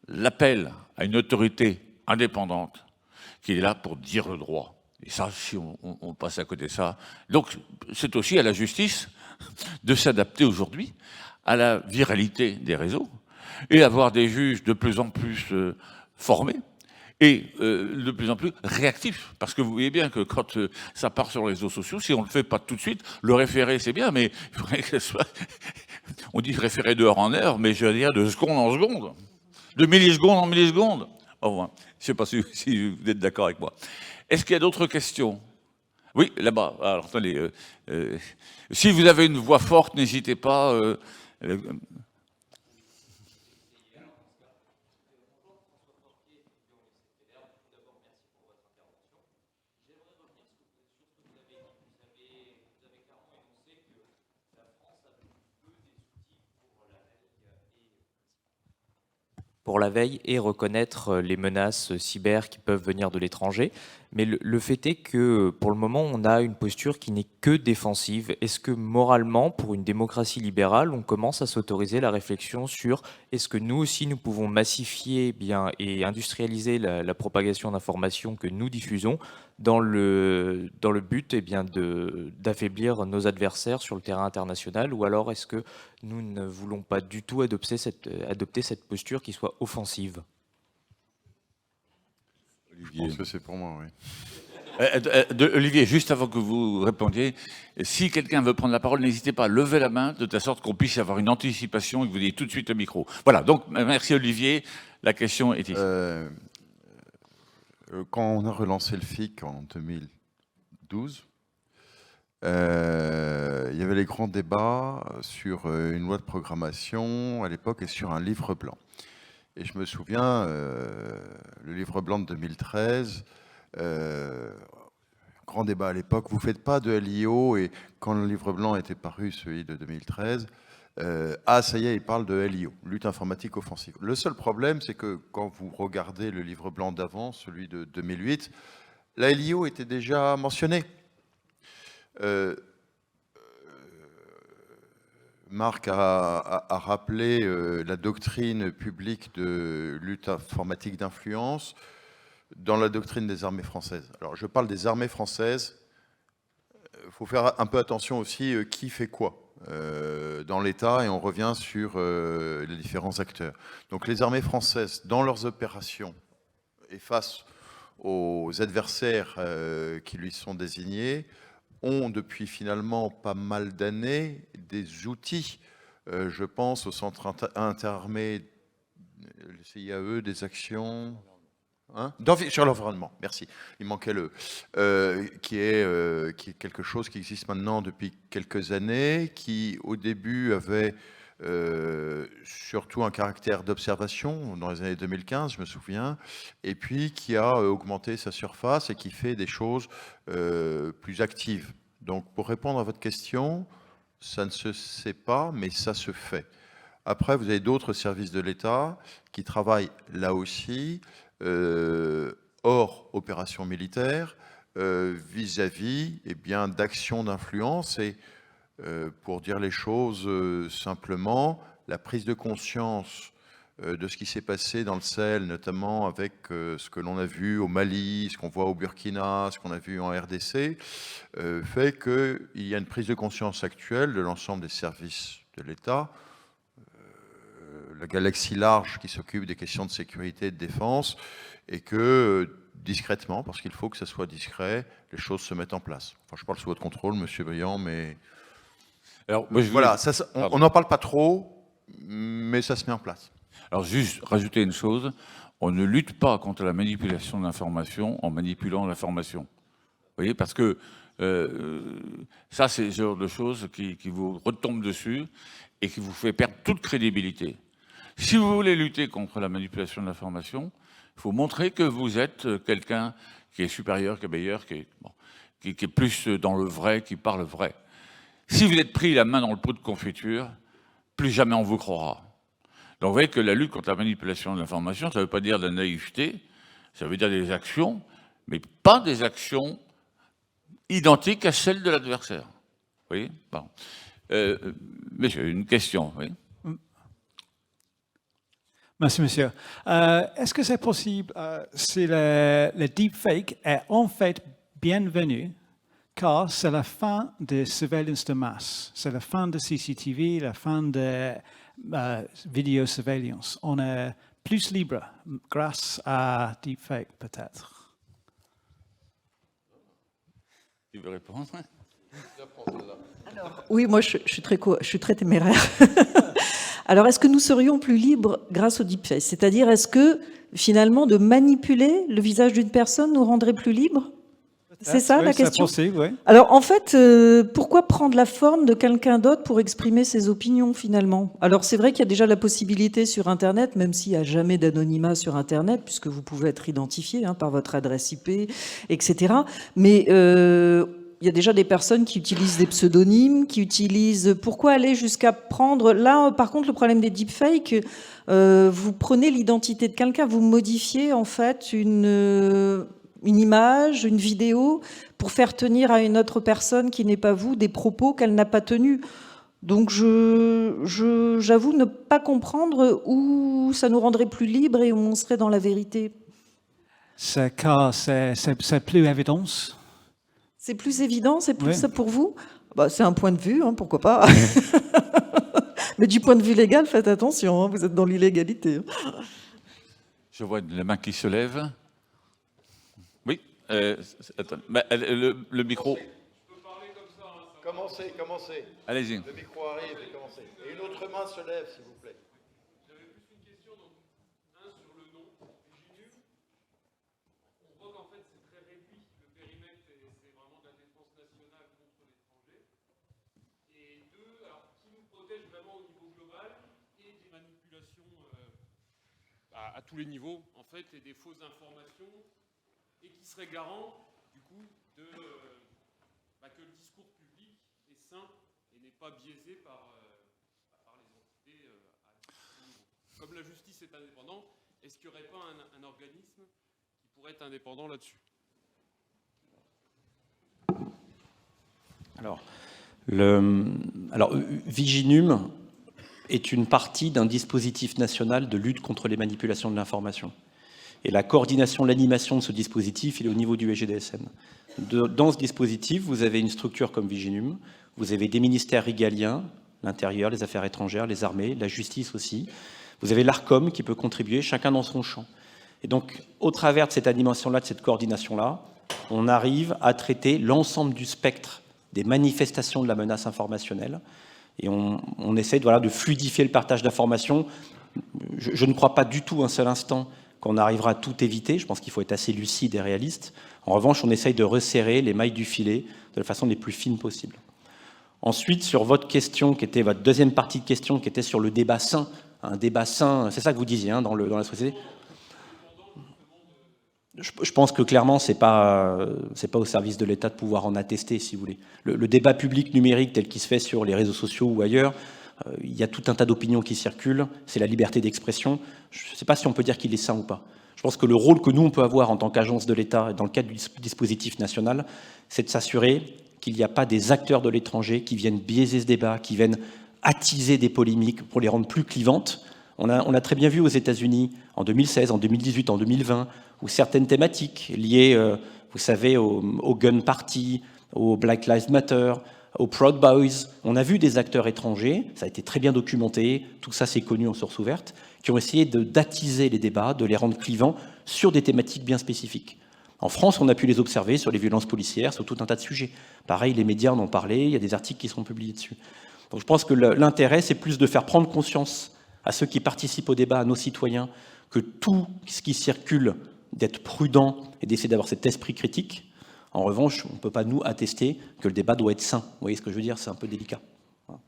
l'appel à une autorité indépendante qui est là pour dire le droit. Et ça, si on passe à côté de ça... Donc, c'est aussi à la justice de s'adapter aujourd'hui à la viralité des réseaux et avoir des juges de plus en plus formés et de plus en plus réactif. Parce que vous voyez bien que quand ça part sur les réseaux sociaux, si on ne le fait pas tout de suite, le référé, c'est bien, mais il faudrait que ce soit... On dit référé d'heure en heure, mais je veux dire de seconde en seconde, de milliseconde en milliseconde. Au revoir. Je ne sais pas si vous êtes d'accord avec moi. Est-ce qu'il y a d'autres questions? Oui, là-bas. Alors, attendez. Si vous avez une voix forte, n'hésitez pas... pour la veille et reconnaître les menaces cyber qui peuvent venir de l'étranger. Mais le fait est que pour le moment, on a une posture qui n'est que défensive. Est-ce que moralement, pour une démocratie libérale, on commence à s'autoriser la réflexion sur est-ce que nous aussi, nous pouvons massifier et industrialiser la propagation d'informations que nous diffusons dans le but d'affaiblir nos adversaires sur le terrain international, ou alors est-ce que nous ne voulons pas du tout adopter cette posture qui soit offensive? Je pense que c'est pour moi, oui. Olivier, juste avant que vous répondiez, si quelqu'un veut prendre la parole, n'hésitez pas à lever la main de telle sorte qu'on puisse avoir une anticipation et que vous ayez tout de suite le micro. Voilà, donc merci Olivier, la question est ici. Quand on a relancé le FIC en 2012, il y avait les grands débats sur une loi de programmation à l'époque et sur un livre blanc. Et je me souviens, le livre blanc de 2013, grand débat à l'époque, vous ne faites pas de LIO, et quand le livre blanc était paru, celui de 2013, ça y est, il parle de LIO, lutte informatique offensive. Le seul problème, c'est que quand vous regardez le livre blanc d'avant, celui de 2008, la LIO était déjà mentionnée. Marc a rappelé la doctrine publique de lutte informatique d'influence dans la doctrine des armées françaises. Alors, je parle des armées françaises. Il faut faire un peu attention aussi qui fait quoi dans l'État, et on revient sur les différents acteurs. Donc, les armées françaises, dans leurs opérations et face aux adversaires qui lui sont désignés, ont depuis finalement pas mal d'années des outils, je pense au centre interarmé, le CIAE, des actions sur l'environnement, merci, il manquait qui est quelque chose qui existe maintenant depuis quelques années, qui au début avait surtout un caractère d'observation dans les années 2015, je me souviens, et puis qui a augmenté sa surface et qui fait des choses plus actives. Donc, pour répondre à votre question, ça ne se sait pas, mais ça se fait. Après, vous avez d'autres services de l'État qui travaillent là aussi, hors opération militaire, vis-à-vis d'actions d'influence. Et pour dire les choses simplement, la prise de conscience de ce qui s'est passé dans le Sahel, notamment avec ce que l'on a vu au Mali, ce qu'on voit au Burkina, ce qu'on a vu en RDC, fait qu'il y a une prise de conscience actuelle de l'ensemble des services de l'État, la galaxie large qui s'occupe des questions de sécurité et de défense, et que discrètement, parce qu'il faut que ça soit discret, les choses se mettent en place. Enfin, je parle sous votre contrôle, Monsieur Briand, mais Alors, moi, Voilà, on n'en parle pas trop, mais ça se met en place. Alors, juste rajouter une chose, on ne lutte pas contre la manipulation de l'information en manipulant l'information. Vous voyez, parce que ça, c'est le genre de choses qui vous retombe dessus et qui vous fait perdre toute crédibilité. Si vous voulez lutter contre la manipulation de l'information, il faut montrer que vous êtes quelqu'un qui est supérieur, qui est meilleur, qui est plus dans le vrai, qui parle vrai. Si vous êtes pris la main dans le pot de confiture, plus jamais on vous croira. Donc vous voyez que la lutte contre la manipulation de l'information, ça ne veut pas dire de la naïveté, ça veut dire des actions, mais pas des actions identiques à celles de l'adversaire. Vous voyez? Bon. Monsieur, une question, oui. Merci, monsieur. Est-ce que c'est possible, si le deepfake est en fait bienvenu, car c'est la fin de surveillance de masse, c'est la fin de CCTV, la fin de vidéosurveillance. On est plus libre grâce à deepfake, peut-être. Tu veux répondre? Alors, oui, moi je suis très téméraire. Alors, est-ce que nous serions plus libres grâce au deepfake? C'est-à-dire, est-ce que finalement de manipuler le visage d'une personne nous rendrait plus libres? C'est ça, oui, la question. Possible, oui. Alors en fait, pourquoi prendre la forme de quelqu'un d'autre pour exprimer ses opinions finalement? Alors c'est vrai qu'il y a déjà la possibilité sur Internet, même s'il n'y a jamais d'anonymat sur Internet, puisque vous pouvez être identifié par votre adresse IP, etc. Mais il y a déjà des personnes qui utilisent des pseudonymes, qui utilisent... Pourquoi aller jusqu'à prendre... Là, par contre, le problème des deepfakes, vous prenez l'identité de quelqu'un, vous modifiez en fait une image, une vidéo, pour faire tenir à une autre personne qui n'est pas vous des propos qu'elle n'a pas tenus. Donc j'avoue ne pas comprendre où ça nous rendrait plus libres et où on serait dans la vérité. C'est car c'est plus évidence. C'est plus évident, c'est plus oui. Ça pour vous? Bah, c'est un point de vue, pourquoi pas. Mais du point de vue légal, faites attention, vous êtes dans l'illégalité. Je vois la main qui se lève. Oui, attends, le micro. Je peux parler comme ça. Commencez. Allez-y. Le micro arrive et commencez. Et une autre main se lève, s'il vous plaît. J'avais plus une question, donc sur le nom, Viginum. On voit qu'en fait c'est très réduit, le périmètre, c'est vraiment de la défense nationale contre l'étranger. Et deux, alors qui nous protège vraiment au niveau global et des manipulations à tous les niveaux, en fait, et des fausses informations, et qui serait garant, du coup, que le discours public est sain et n'est pas biaisé par les entités à différents niveaux. Comme la justice est indépendante, est-ce qu'il n'y aurait pas un organisme qui pourrait être indépendant là-dessus? Alors, Viginum est une partie d'un dispositif national de lutte contre les manipulations de l'information. Et la coordination, l'animation de ce dispositif, il est au niveau du SGDSN. Dans ce dispositif, vous avez une structure comme Viginum, vous avez des ministères régaliens, l'Intérieur, les Affaires étrangères, les armées, la justice aussi. Vous avez l'ARCOM qui peut contribuer, chacun dans son champ. Et donc, au travers de cette animation-là, de cette coordination-là, on arrive à traiter l'ensemble du spectre des manifestations de la menace informationnelle. Et on essaie de fluidifier le partage d'informations. Je ne crois pas du tout un seul instant qu'on arrivera à tout éviter. Je pense qu'il faut être assez lucide et réaliste. En revanche, on essaye de resserrer les mailles du filet de la façon les plus fines possible. Ensuite, sur votre question, qui était votre deuxième partie de question, qui était sur le débat sain. Un débat sain, c'est ça que vous disiez dans la société. Je pense que clairement, c'est pas au service de l'État de pouvoir en attester, si vous voulez. Le débat public numérique tel qu'il se fait sur les réseaux sociaux ou ailleurs, il y a tout un tas d'opinions qui circulent, c'est la liberté d'expression. Je ne sais pas si on peut dire qu'il est sain ou pas. Je pense que le rôle que nous, on peut avoir en tant qu'agence de l'État, dans le cadre du dispositif national, c'est de s'assurer qu'il n'y a pas des acteurs de l'étranger qui viennent biaiser ce débat, qui viennent attiser des polémiques pour les rendre plus clivantes. On a très bien vu aux États-Unis, en 2016, en 2018, en 2020, où certaines thématiques liées, vous savez, au Gun Party, au Black Lives Matter, aux Proud Boys, on a vu des acteurs étrangers, ça a été très bien documenté, tout ça c'est connu en source ouverte, qui ont essayé d'attiser les débats, de les rendre clivants sur des thématiques bien spécifiques. En France, on a pu les observer sur les violences policières, sur tout un tas de sujets. Pareil, les médias en ont parlé, il y a des articles qui sont publiés dessus. Donc je pense que l'intérêt, c'est plus de faire prendre conscience à ceux qui participent au débat, à nos citoyens, que tout ce qui circule, d'être prudent et d'essayer d'avoir cet esprit critique. En revanche, on ne peut pas nous attester que le débat doit être sain. Vous voyez ce que je veux dire? C'est un peu délicat. Voilà.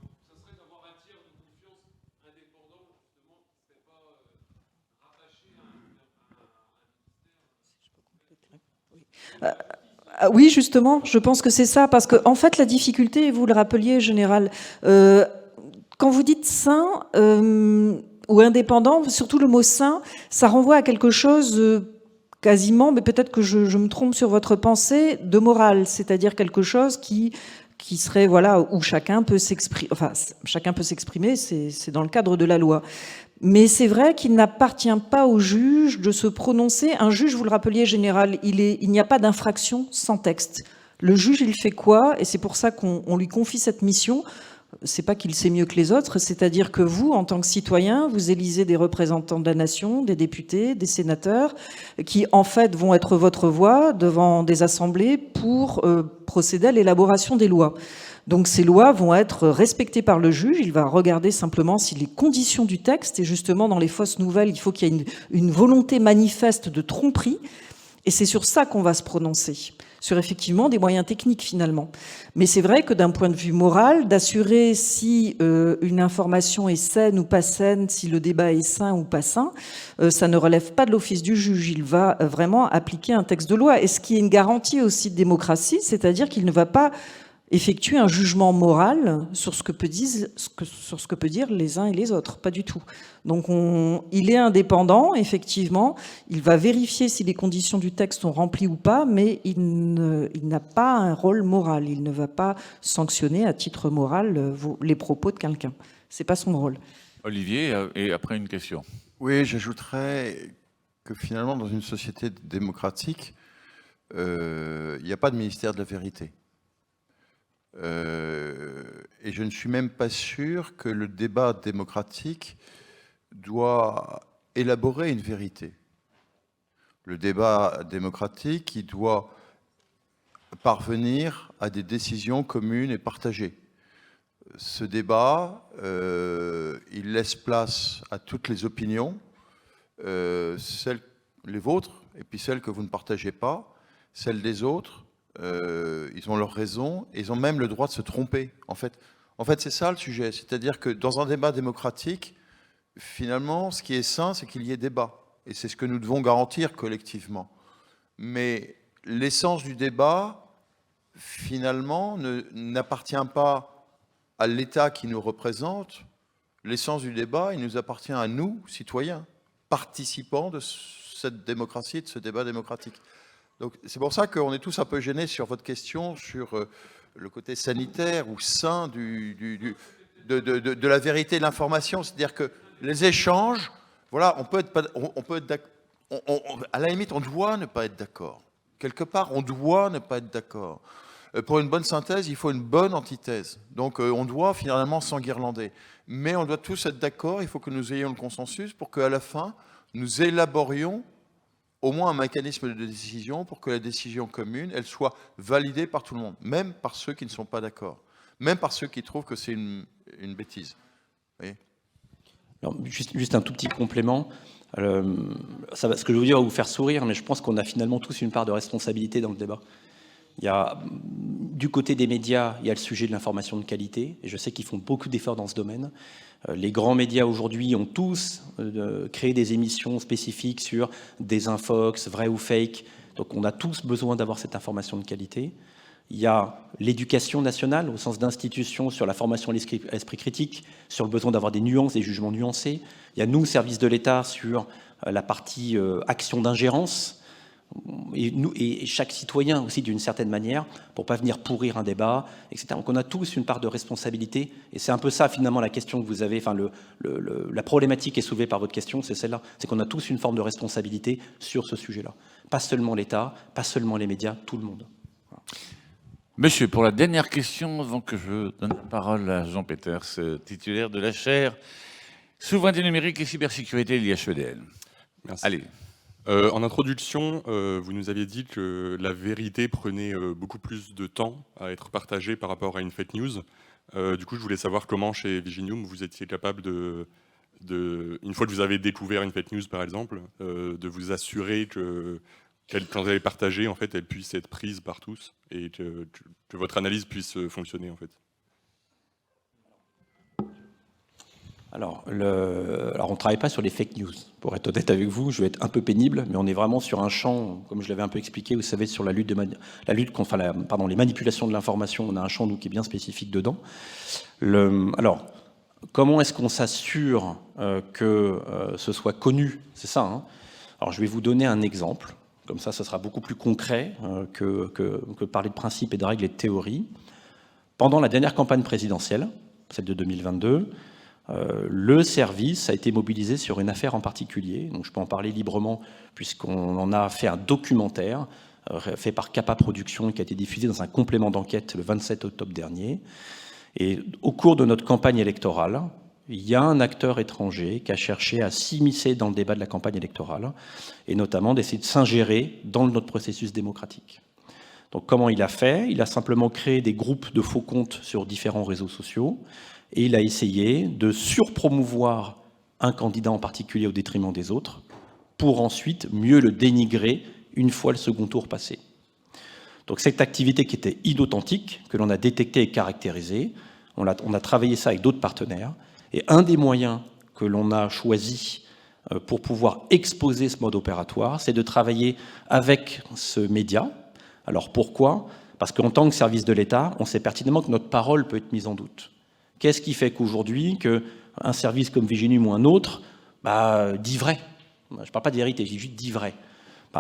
Ça serait d'avoir un tiers de confiance indépendant, justement, ce n'est pas rattaché à un ministère. Oui, justement, je pense que c'est ça, parce que en fait, la difficulté, et vous le rappeliez, Général, quand vous dites sain ou indépendant, surtout le mot sain, ça renvoie à quelque chose quasiment, mais peut-être que je me trompe sur votre pensée, de morale, c'est-à-dire quelque chose qui serait, voilà, où chacun peut s'exprimer, enfin, chacun peut s'exprimer, c'est dans le cadre de la loi. Mais c'est vrai qu'il n'appartient pas au juge de se prononcer. Un juge, vous le rappeliez, Général, il n'y a pas d'infraction sans texte. Le juge, il fait quoi? Et c'est pour ça qu'on lui confie cette mission. C'est pas qu'il sait mieux que les autres, c'est-à-dire que vous, en tant que citoyen, vous élisez des représentants de la nation, des députés, des sénateurs, qui en fait vont être votre voix devant des assemblées pour procéder à l'élaboration des lois. Donc ces lois vont être respectées par le juge, il va regarder simplement si les conditions du texte, et justement dans les fausses nouvelles, il faut qu'il y ait une volonté manifeste de tromperie, et c'est sur ça qu'on va se prononcer, sur effectivement des moyens techniques finalement. Mais c'est vrai que d'un point de vue moral, d'assurer si une information est saine ou pas saine, si le débat est sain ou pas sain, ça ne relève pas de l'office du juge. Il va vraiment appliquer un texte de loi. Et ce qui est une garantie aussi de démocratie, c'est-à-dire qu'il ne va pas effectuer un jugement moral sur ce que peut dire les uns et les autres, pas du tout. Donc il est indépendant, effectivement, il va vérifier si les conditions du texte sont remplies ou pas, mais il n'a pas un rôle moral, il ne va pas sanctionner à titre moral les propos de quelqu'un. C'est pas son rôle. Olivier, et après une question. Oui, j'ajouterais que finalement, dans une société démocratique, il n'y a pas de ministère de la vérité. Et je ne suis même pas sûr que le débat démocratique doit élaborer une vérité. Le débat démocratique, il doit parvenir à des décisions communes et partagées. Ce débat, il laisse place à toutes les opinions, les vôtres, et puis celles que vous ne partagez pas, celles des autres. Ils ont leur raison, et ils ont même le droit de se tromper. En fait, c'est ça le sujet. C'est-à-dire que dans un débat démocratique, finalement, ce qui est sain, c'est qu'il y ait débat. Et c'est ce que nous devons garantir collectivement. Mais l'essence du débat, finalement, n'appartient pas à l'État qui nous représente. L'essence du débat, il nous appartient à nous, citoyens, participants de cette démocratie et de ce débat démocratique. Donc c'est pour ça qu'on est tous un peu gênés sur votre question, sur le côté sanitaire ou sain de la vérité de l'information. C'est-à-dire que les échanges, voilà, on peut être d'accord. À la limite, on doit ne pas être d'accord. Quelque part, on doit ne pas être d'accord. Pour une bonne synthèse, il faut une bonne antithèse. Donc on doit finalement s'enguirlander. Mais on doit tous être d'accord, il faut que nous ayons le consensus pour qu'à la fin, nous élaborions au moins un mécanisme de décision pour que la décision commune, elle soit validée par tout le monde, même par ceux qui ne sont pas d'accord, même par ceux qui trouvent que c'est une bêtise. Vous voyez ? Alors, juste un tout petit complément. Ce que je veux dire va vous faire sourire, mais je pense qu'on a finalement tous une part de responsabilité dans le débat. Il y a, du côté des médias, il y a le sujet de l'information de qualité, et je sais qu'ils font beaucoup d'efforts dans ce domaine. Les grands médias aujourd'hui ont tous créé des émissions spécifiques sur désinfox, vrai ou fake. Donc on a tous besoin d'avoir cette information de qualité. Il y a l'éducation nationale au sens d'institution sur la formation à l'esprit critique, sur le besoin d'avoir des nuances, des jugements nuancés. Il y a nous, services de l'État, sur la partie action d'ingérence. Et chaque citoyen aussi d'une certaine manière, pour pas venir pourrir un débat, etc. Donc on a tous une part de responsabilité, et c'est un peu ça finalement la question que vous avez, enfin la problématique qui est soulevée par votre question, c'est celle-là, c'est qu'on a tous une forme de responsabilité sur ce sujet-là. Pas seulement l'État, pas seulement les médias, tout le monde. Voilà. Monsieur, pour la dernière question, avant que je donne la parole à Jean Peters, titulaire de la chaire Souveraineté numérique et cybersécurité de l'IHEDN. Merci. Allez. En introduction, vous nous aviez dit que la vérité prenait beaucoup plus de temps à être partagée par rapport à une fake news. Du coup, je voulais savoir comment, chez Viginium, vous étiez capable une fois que vous avez découvert une fake news, par exemple, de vous assurer que quand elle est partagée, en fait, elle puisse être prise par tous et que votre analyse puisse fonctionner, en fait. Alors, on ne travaille pas sur les fake news. Pour être honnête avec vous, je vais être un peu pénible, mais on est vraiment sur un champ, comme je l'avais un peu expliqué, vous savez, sur la lutte contre les manipulations de l'information, on a un champ, nous, qui est bien spécifique dedans. Alors, comment est-ce qu'on s'assure que ce soit connu? C'est ça, hein. Alors, je vais vous donner un exemple. Comme ça sera beaucoup plus concret que parler de principes et de règles et de théories. Pendant la dernière campagne présidentielle, celle de 2022, le service a été mobilisé sur une affaire en particulier. Donc je peux en parler librement puisqu'on en a fait un documentaire fait par Capa Productions qui a été diffusé dans un complément d'enquête le 27 octobre dernier. Et au cours de notre campagne électorale, il y a un acteur étranger qui a cherché à s'immiscer dans le débat de la campagne électorale et notamment d'essayer de s'ingérer dans notre processus démocratique. Donc comment il a fait? Il a simplement créé des groupes de faux comptes sur différents réseaux sociaux et il a essayé de surpromouvoir un candidat en particulier au détriment des autres pour ensuite mieux le dénigrer une fois le second tour passé. Donc cette activité qui était inauthentique, que l'on a détectée et caractérisée, on a travaillé ça avec d'autres partenaires. Et un des moyens que l'on a choisi pour pouvoir exposer ce mode opératoire, c'est de travailler avec ce média. Alors pourquoi? Parce qu'en tant que service de l'État, on sait pertinemment que notre parole peut être mise en doute. Qu'est-ce qui fait qu'aujourd'hui, qu'un service comme Viginium ou un autre dit vrai? Je ne parle pas de vérité, je dis juste dit vrai.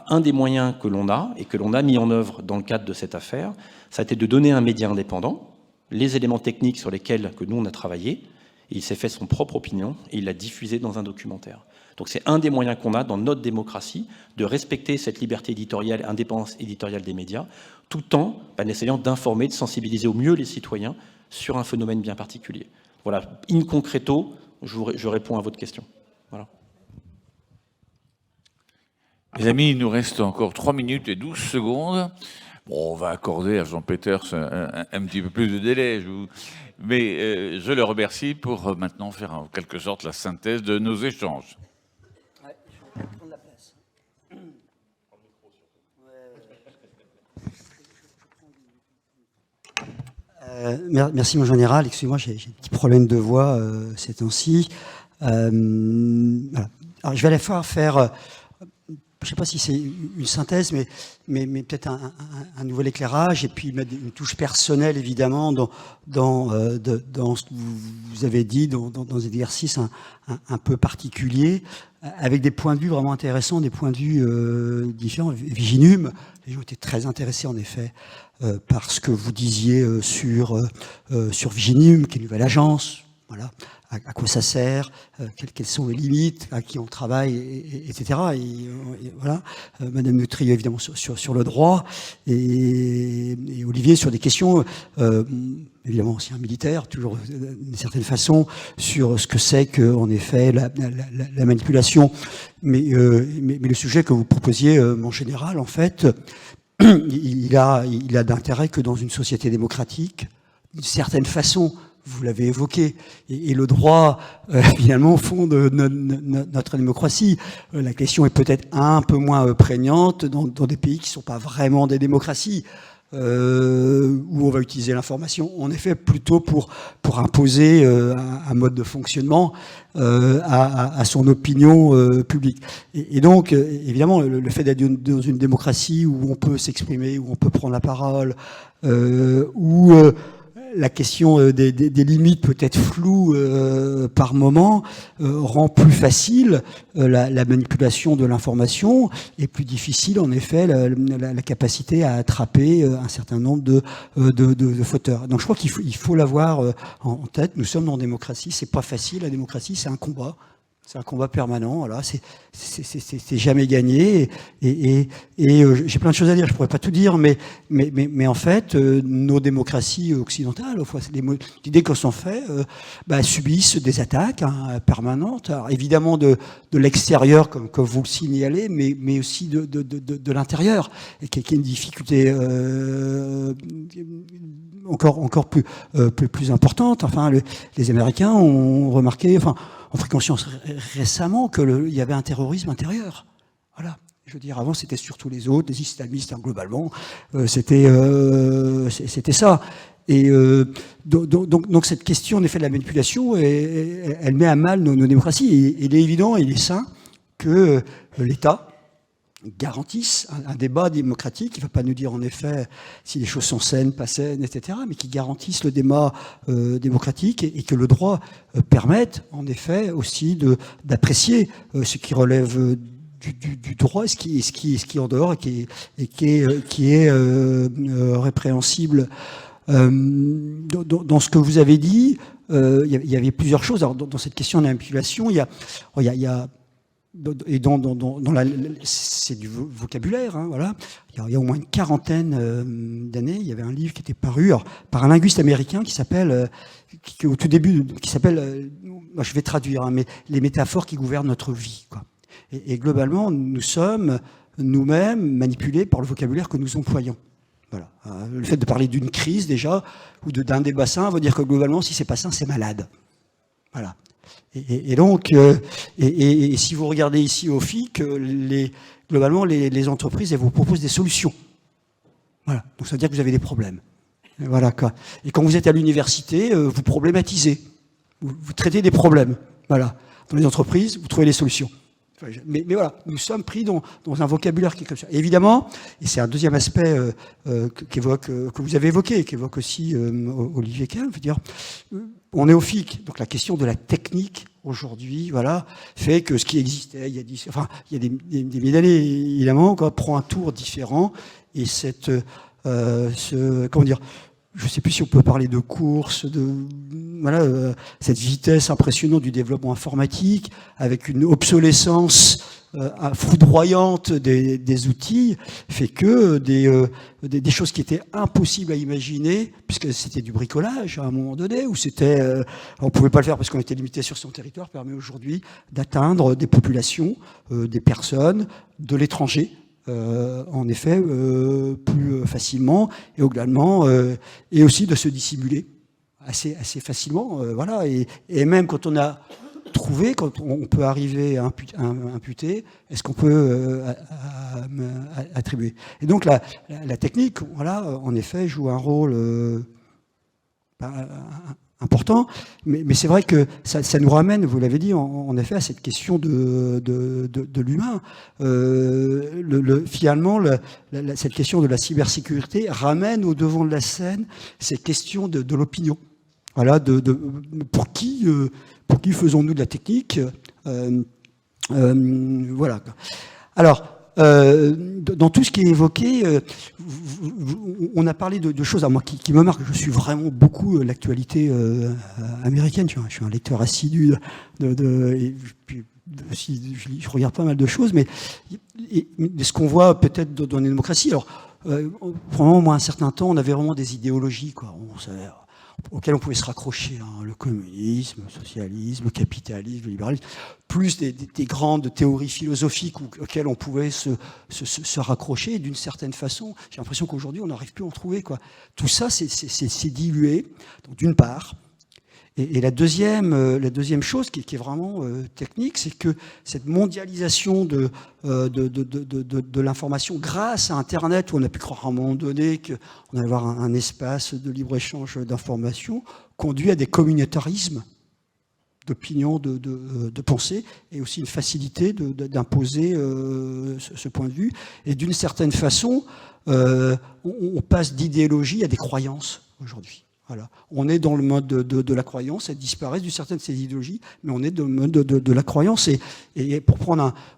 Un des moyens que l'on a et que l'on a mis en œuvre dans le cadre de cette affaire, ça a été de donner à un média indépendant les éléments techniques sur lesquels nous on a travaillé. Il s'est fait son propre opinion et il l'a diffusé dans un documentaire. Donc c'est un des moyens qu'on a dans notre démocratie de respecter cette liberté éditoriale, indépendance éditoriale des médias, tout en essayant d'informer, de sensibiliser au mieux les citoyens sur un phénomène bien particulier. Voilà, in concreto, je réponds à votre question. Voilà. Les amis, il nous reste encore 3 minutes et 12 secondes. Bon, on va accorder à Jean Peters un petit peu plus de délai, mais je le remercie pour maintenant faire en quelque sorte la synthèse de nos échanges. Ouais, je vais prendre la place. Merci mon général, excusez-moi, j'ai un petit problème de voix ces temps-ci. Voilà. Alors je vais aller faire je ne sais pas si c'est une synthèse, mais peut-être un nouvel éclairage, et puis mettre une touche personnelle, évidemment, dans ce que vous avez dit, dans des exercices un peu particuliers, avec des points de vue vraiment intéressants, des points de vue différents. Viginium, les gens étaient très intéressés, en effet, par ce que vous disiez sur Viginium, qui est une nouvelle agence, voilà. À quoi ça sert, quelles sont les limites, à qui on travaille, etc. Et voilà. Madame Neutrieux, évidemment, sur le droit, et Olivier sur des questions, évidemment aussi un militaire, toujours d'une certaine façon, sur ce que c'est qu'en effet la manipulation. Mais le sujet que vous proposiez, mon général, en fait, il a d'intérêt que dans une société démocratique, d'une certaine façon, vous l'avez évoqué, et le droit, finalement, fonde notre démocratie. La question est peut-être un peu moins prégnante dans des pays qui ne sont pas vraiment des démocraties, où on va utiliser l'information, en effet, plutôt pour imposer un mode de fonctionnement à son opinion publique. Et donc, évidemment, le fait d'être dans une démocratie où on peut s'exprimer, où on peut prendre la parole, où la question des limites peut être floue par moment, rend plus facile la manipulation de l'information et plus difficile, en effet, la capacité à attraper un certain nombre de fauteurs. Donc je crois qu'il faut l'avoir en tête. Nous sommes en démocratie, c'est pas facile, la démocratie, c'est un combat C'est un combat permanent, voilà. C'est jamais gagné. Et j'ai plein de choses à dire, je pourrais pas tout dire, mais en fait, nos démocraties occidentales, l'idée qu'on s'en fait, subissent des attaques permanentes. Alors, évidemment de l'extérieur, comme vous le signalez, mais aussi de l'intérieur, et qui est une difficulté encore plus importante. Enfin, les Américains ont remarqué, on pris conscience récemment qu'il y avait un terrorisme intérieur. Voilà. Je veux dire, avant, c'était surtout les autres, les islamistes, globalement. C'était ça. Et donc cette question, en effet, de la manipulation, elle met à mal nos démocraties. Et il est évident, il est sain que l'État garantissent un débat démocratique, qui ne va pas nous dire en effet si les choses sont saines, pas saines, etc., mais qui garantissent le débat démocratique et que le droit permette en effet aussi d'apprécier ce qui relève du droit et ce qui est en dehors et qui est répréhensible. Dans ce que vous avez dit, il y avait plusieurs choses. Alors, dans cette question de la manipulation, il y a et c'est du vocabulaire, hein, voilà. Il y a au moins une quarantaine d'années, il y avait un livre qui était paru par un linguiste américain qui s'appelle, au tout début, qui s'appelle, je vais traduire, hein, mais les métaphores qui gouvernent notre vie, quoi. Et globalement, nous sommes nous-mêmes manipulés par le vocabulaire que nous employons. Voilà. Le fait de parler d'une crise déjà ou d'un débat sain veut dire que globalement, si c'est pas sain, c'est malade. Voilà. Et donc, si vous regardez ici au FIC, globalement, les entreprises, elles vous proposent des solutions. Voilà. Donc, ça veut dire que vous avez des problèmes. Et voilà, quoi. Et quand vous êtes à l'université, vous problématisez. Vous traitez des problèmes. Voilà. Dans les entreprises, vous trouvez les solutions. Mais voilà, nous sommes pris dans un vocabulaire qui est comme ça. Et évidemment, et c'est un deuxième aspect que vous avez évoqué, qu'évoque aussi Olivier Kahn, je veux dire, on est au FIC, donc la question de la technique aujourd'hui, voilà, fait que ce qui existait il y a des milliers d'années, évidemment, quoi, prend un tour différent. Et comment dire, je ne sais plus si on peut parler de course, cette vitesse impressionnante du développement informatique, avec une obsolescence foudroyante des outils, fait que des choses qui étaient impossibles à imaginer, puisque c'était du bricolage à un moment donné, où on ne pouvait pas le faire parce qu'on était limité sur son territoire, permet aujourd'hui d'atteindre des populations, des personnes de l'étranger, en effet, plus facilement, et également, et aussi de se dissimuler assez facilement, voilà, et même quand on a trouvé, quand on peut arriver à imputer, est-ce qu'on peut attribuer. Et donc la technique, voilà, en effet, joue un rôle important, mais c'est vrai que ça nous ramène, vous l'avez dit, en effet, à cette question de l'humain. Finalement, cette question de la cybersécurité ramène au devant de la scène ces questions de l'opinion. Voilà, pour qui faisons-nous de la technique, voilà. Alors, dans tout ce qui est évoqué, on a parlé de choses, moi, qui me marquent. Je suis vraiment beaucoup l'actualité américaine. Je suis un lecteur assidu je regarde pas mal de choses, mais ce qu'on voit peut-être dans les démocraties. Alors, pendant moi un certain temps, on avait vraiment des idéologies, quoi. Auxquels on pouvait se raccrocher, hein, le communisme, le socialisme, le capitalisme, le libéralisme, plus des grandes théories philosophiques auxquelles on pouvait se raccrocher. D'une certaine façon, j'ai l'impression qu'aujourd'hui, on n'arrive plus à en trouver, quoi. Tout ça, c'est dilué, donc, d'une part. Et la deuxième chose qui est vraiment technique, c'est que cette mondialisation de l'information grâce à Internet, où on a pu croire à un moment donné qu'on allait avoir un espace de libre-échange d'informations, conduit à des communautarismes d'opinion, de pensée, et aussi une facilité d'imposer ce point de vue. Et d'une certaine façon, on passe d'idéologie à des croyances aujourd'hui. Voilà. On est dans le mode de la croyance, elle disparaît d'une certaine de ces idéologies, mais on est dans le mode de la croyance. Et pour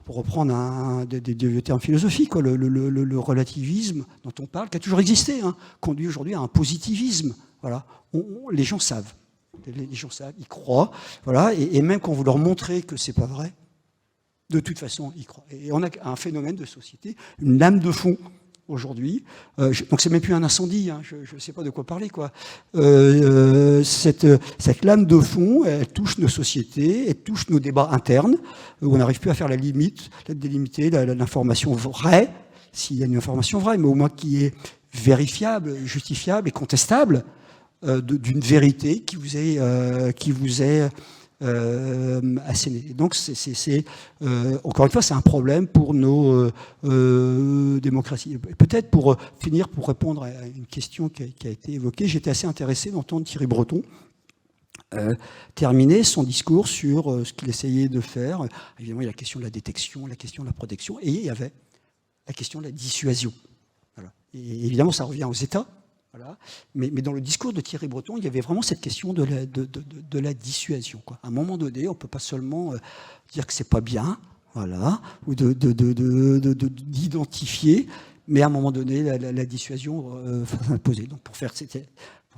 reprendre des termes philosophiques, quoi, le relativisme dont on parle, qui a toujours existé, hein, conduit aujourd'hui à un positivisme. Voilà. Les gens savent. Les gens savent, ils croient. Voilà, et même quand vous leur montrez que c'est pas vrai, de toute façon, ils croient. Et on a un phénomène de société, une lame de fond aujourd'hui. Donc c'est même plus un incendie, hein, je ne sais pas de quoi parler, quoi. Cette lame de fond, elle touche nos sociétés, elle touche nos débats internes, où on n'arrive plus à faire la limite, la délimiter, l'information vraie, s'il y a une information vraie, mais au moins qui est vérifiable, justifiable et contestable, d'une vérité qui vous est assénée. Et donc, encore une fois, c'est un problème pour nos démocraties. Peut-être pour finir, pour répondre à une question qui a été évoquée, j'étais assez intéressé d'entendre Thierry Breton terminer son discours sur ce qu'il essayait de faire. Évidemment, il y a la question de la détection, la question de la protection, et il y avait la question de la dissuasion. Voilà. Et évidemment, ça revient aux États. Voilà. Mais dans le discours de Thierry Breton, il y avait vraiment cette question de la dissuasion, quoi. À un moment donné, on ne peut pas seulement dire que c'est pas bien, voilà, ou d'identifier, mais à un moment donné, la dissuasion s'imposer. Donc pour faire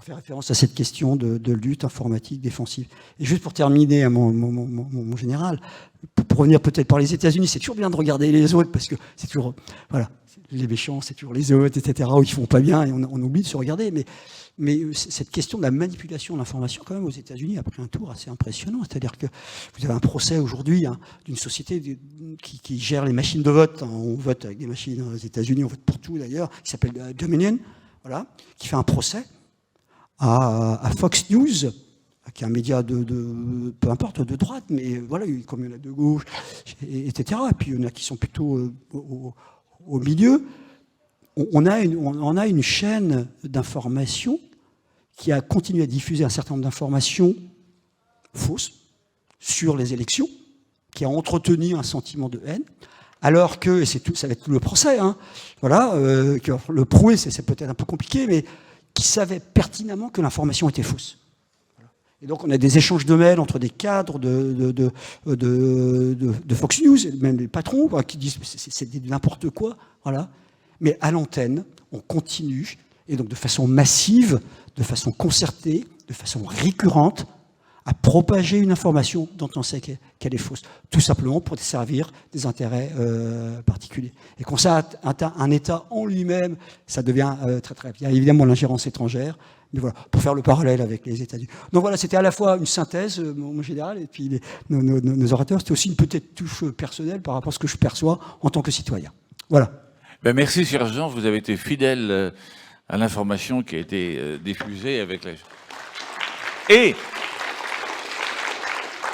référence à cette question de lutte informatique défensive. Et juste pour terminer mon général, pour revenir peut-être par les États-Unis, c'est toujours bien de regarder les autres, parce que c'est toujours... Voilà. Les méchants, c'est toujours les autres, etc., où ils font pas bien, et on oublie de se regarder. Mais cette question de la manipulation de l'information, quand même, aux États-Unis, a pris un tour assez impressionnant. C'est-à-dire que vous avez un procès aujourd'hui, hein, d'une société qui gère les machines de vote. On vote avec des machines aux États-Unis, on vote pour tout d'ailleurs, qui s'appelle Dominion, voilà, qui fait un procès à Fox News, qui est un média peu importe, de droite, mais voilà, comme il y en a de gauche, etc. Et puis il y en a qui sont plutôt au milieu. On a une chaîne d'information qui a continué à diffuser un certain nombre d'informations fausses sur les élections, qui a entretenu un sentiment de haine, alors que, et ça va être tout le procès, hein, voilà, le prouver, c'est peut-être un peu compliqué, mais qui savait pertinemment que l'information était fausse. Et donc on a des échanges de mails entre des cadres de Fox News, même les patrons, quoi, qui disent c'est n'importe quoi, voilà. Mais à l'antenne, on continue, et donc de façon massive, de façon concertée, de façon récurrente, à propager une information dont on sait qu'elle est fausse, tout simplement pour servir des intérêts particuliers. Et quand ça atteint un État en lui-même, ça devient très très bien. Évidemment, l'ingérence étrangère, mais voilà, pour faire le parallèle avec les États-Unis. Donc voilà, c'était à la fois une synthèse, mon général, et puis nos orateurs, c'était aussi une peut-être touche personnelle par rapport à ce que je perçois en tant que citoyen. Voilà. Ben merci, cher Jean, vous avez été fidèle à l'information qui a été diffusée avec les... Et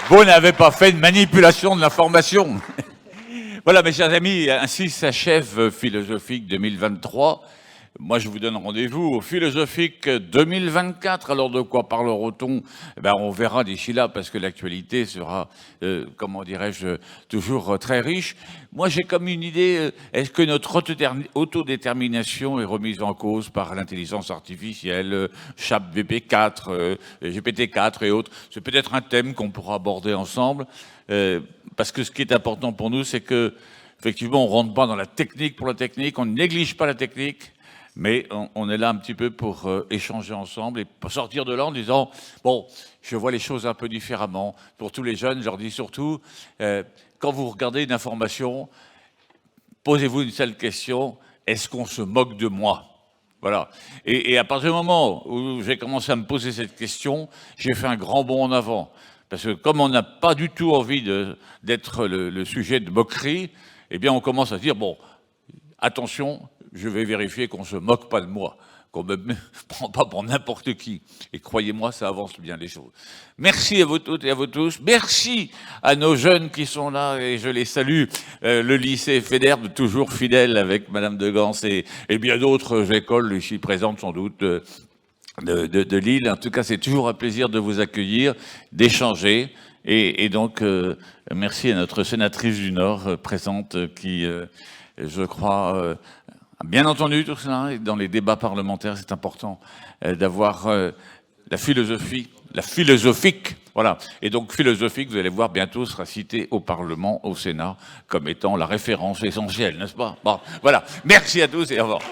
vous n'avez pas fait de manipulation de l'information. Voilà, mes chers amis, ainsi s'achève Philosophique 2023. Moi, je vous donne rendez-vous au Philosophique 2024. Alors, de quoi parlera-t-on? Ben, on verra d'ici là, parce que l'actualité sera, comment dirais-je, toujours très riche. Moi, j'ai comme une idée, est-ce que notre autodétermination est remise en cause par l'intelligence artificielle, ChatGPT-4, GPT-4 et autres? C'est peut-être un thème qu'on pourra aborder ensemble, parce que ce qui est important pour nous, c'est que, effectivement, on ne rentre pas dans la technique pour la technique, on ne néglige pas la technique, mais on est là un petit peu pour échanger ensemble et pour sortir de là en disant « Bon, je vois les choses un peu différemment ». Pour tous les jeunes, je leur dis surtout, quand vous regardez une information, posez-vous une seule question, est-ce qu'on se moque de moi? Voilà. Et à partir du moment où j'ai commencé à me poser cette question, j'ai fait un grand bond en avant. Parce que comme on n'a pas du tout envie d'être le sujet de moquerie, eh bien on commence à se dire, bon, attention, je vais vérifier qu'on ne se moque pas de moi, qu'on ne me prend pas pour n'importe qui. Et croyez-moi, ça avance bien les choses. Merci à vous toutes et à vous tous. Merci à nos jeunes qui sont là, et je les salue. Le lycée Fédère, toujours fidèle avec Madame de Gans et bien d'autres écoles ici présentes sans doute de Lille. En tout cas, c'est toujours un plaisir de vous accueillir, d'échanger. Et donc, merci à notre sénatrice du Nord présente qui, je crois... Bien entendu, tout cela, dans les débats parlementaires, c'est important d'avoir la philosophique, voilà. Et donc, philosophique, vous allez voir, bientôt sera cité au Parlement, au Sénat, comme étant la référence essentielle, n'est-ce pas? Bon, voilà. Merci à tous et au revoir.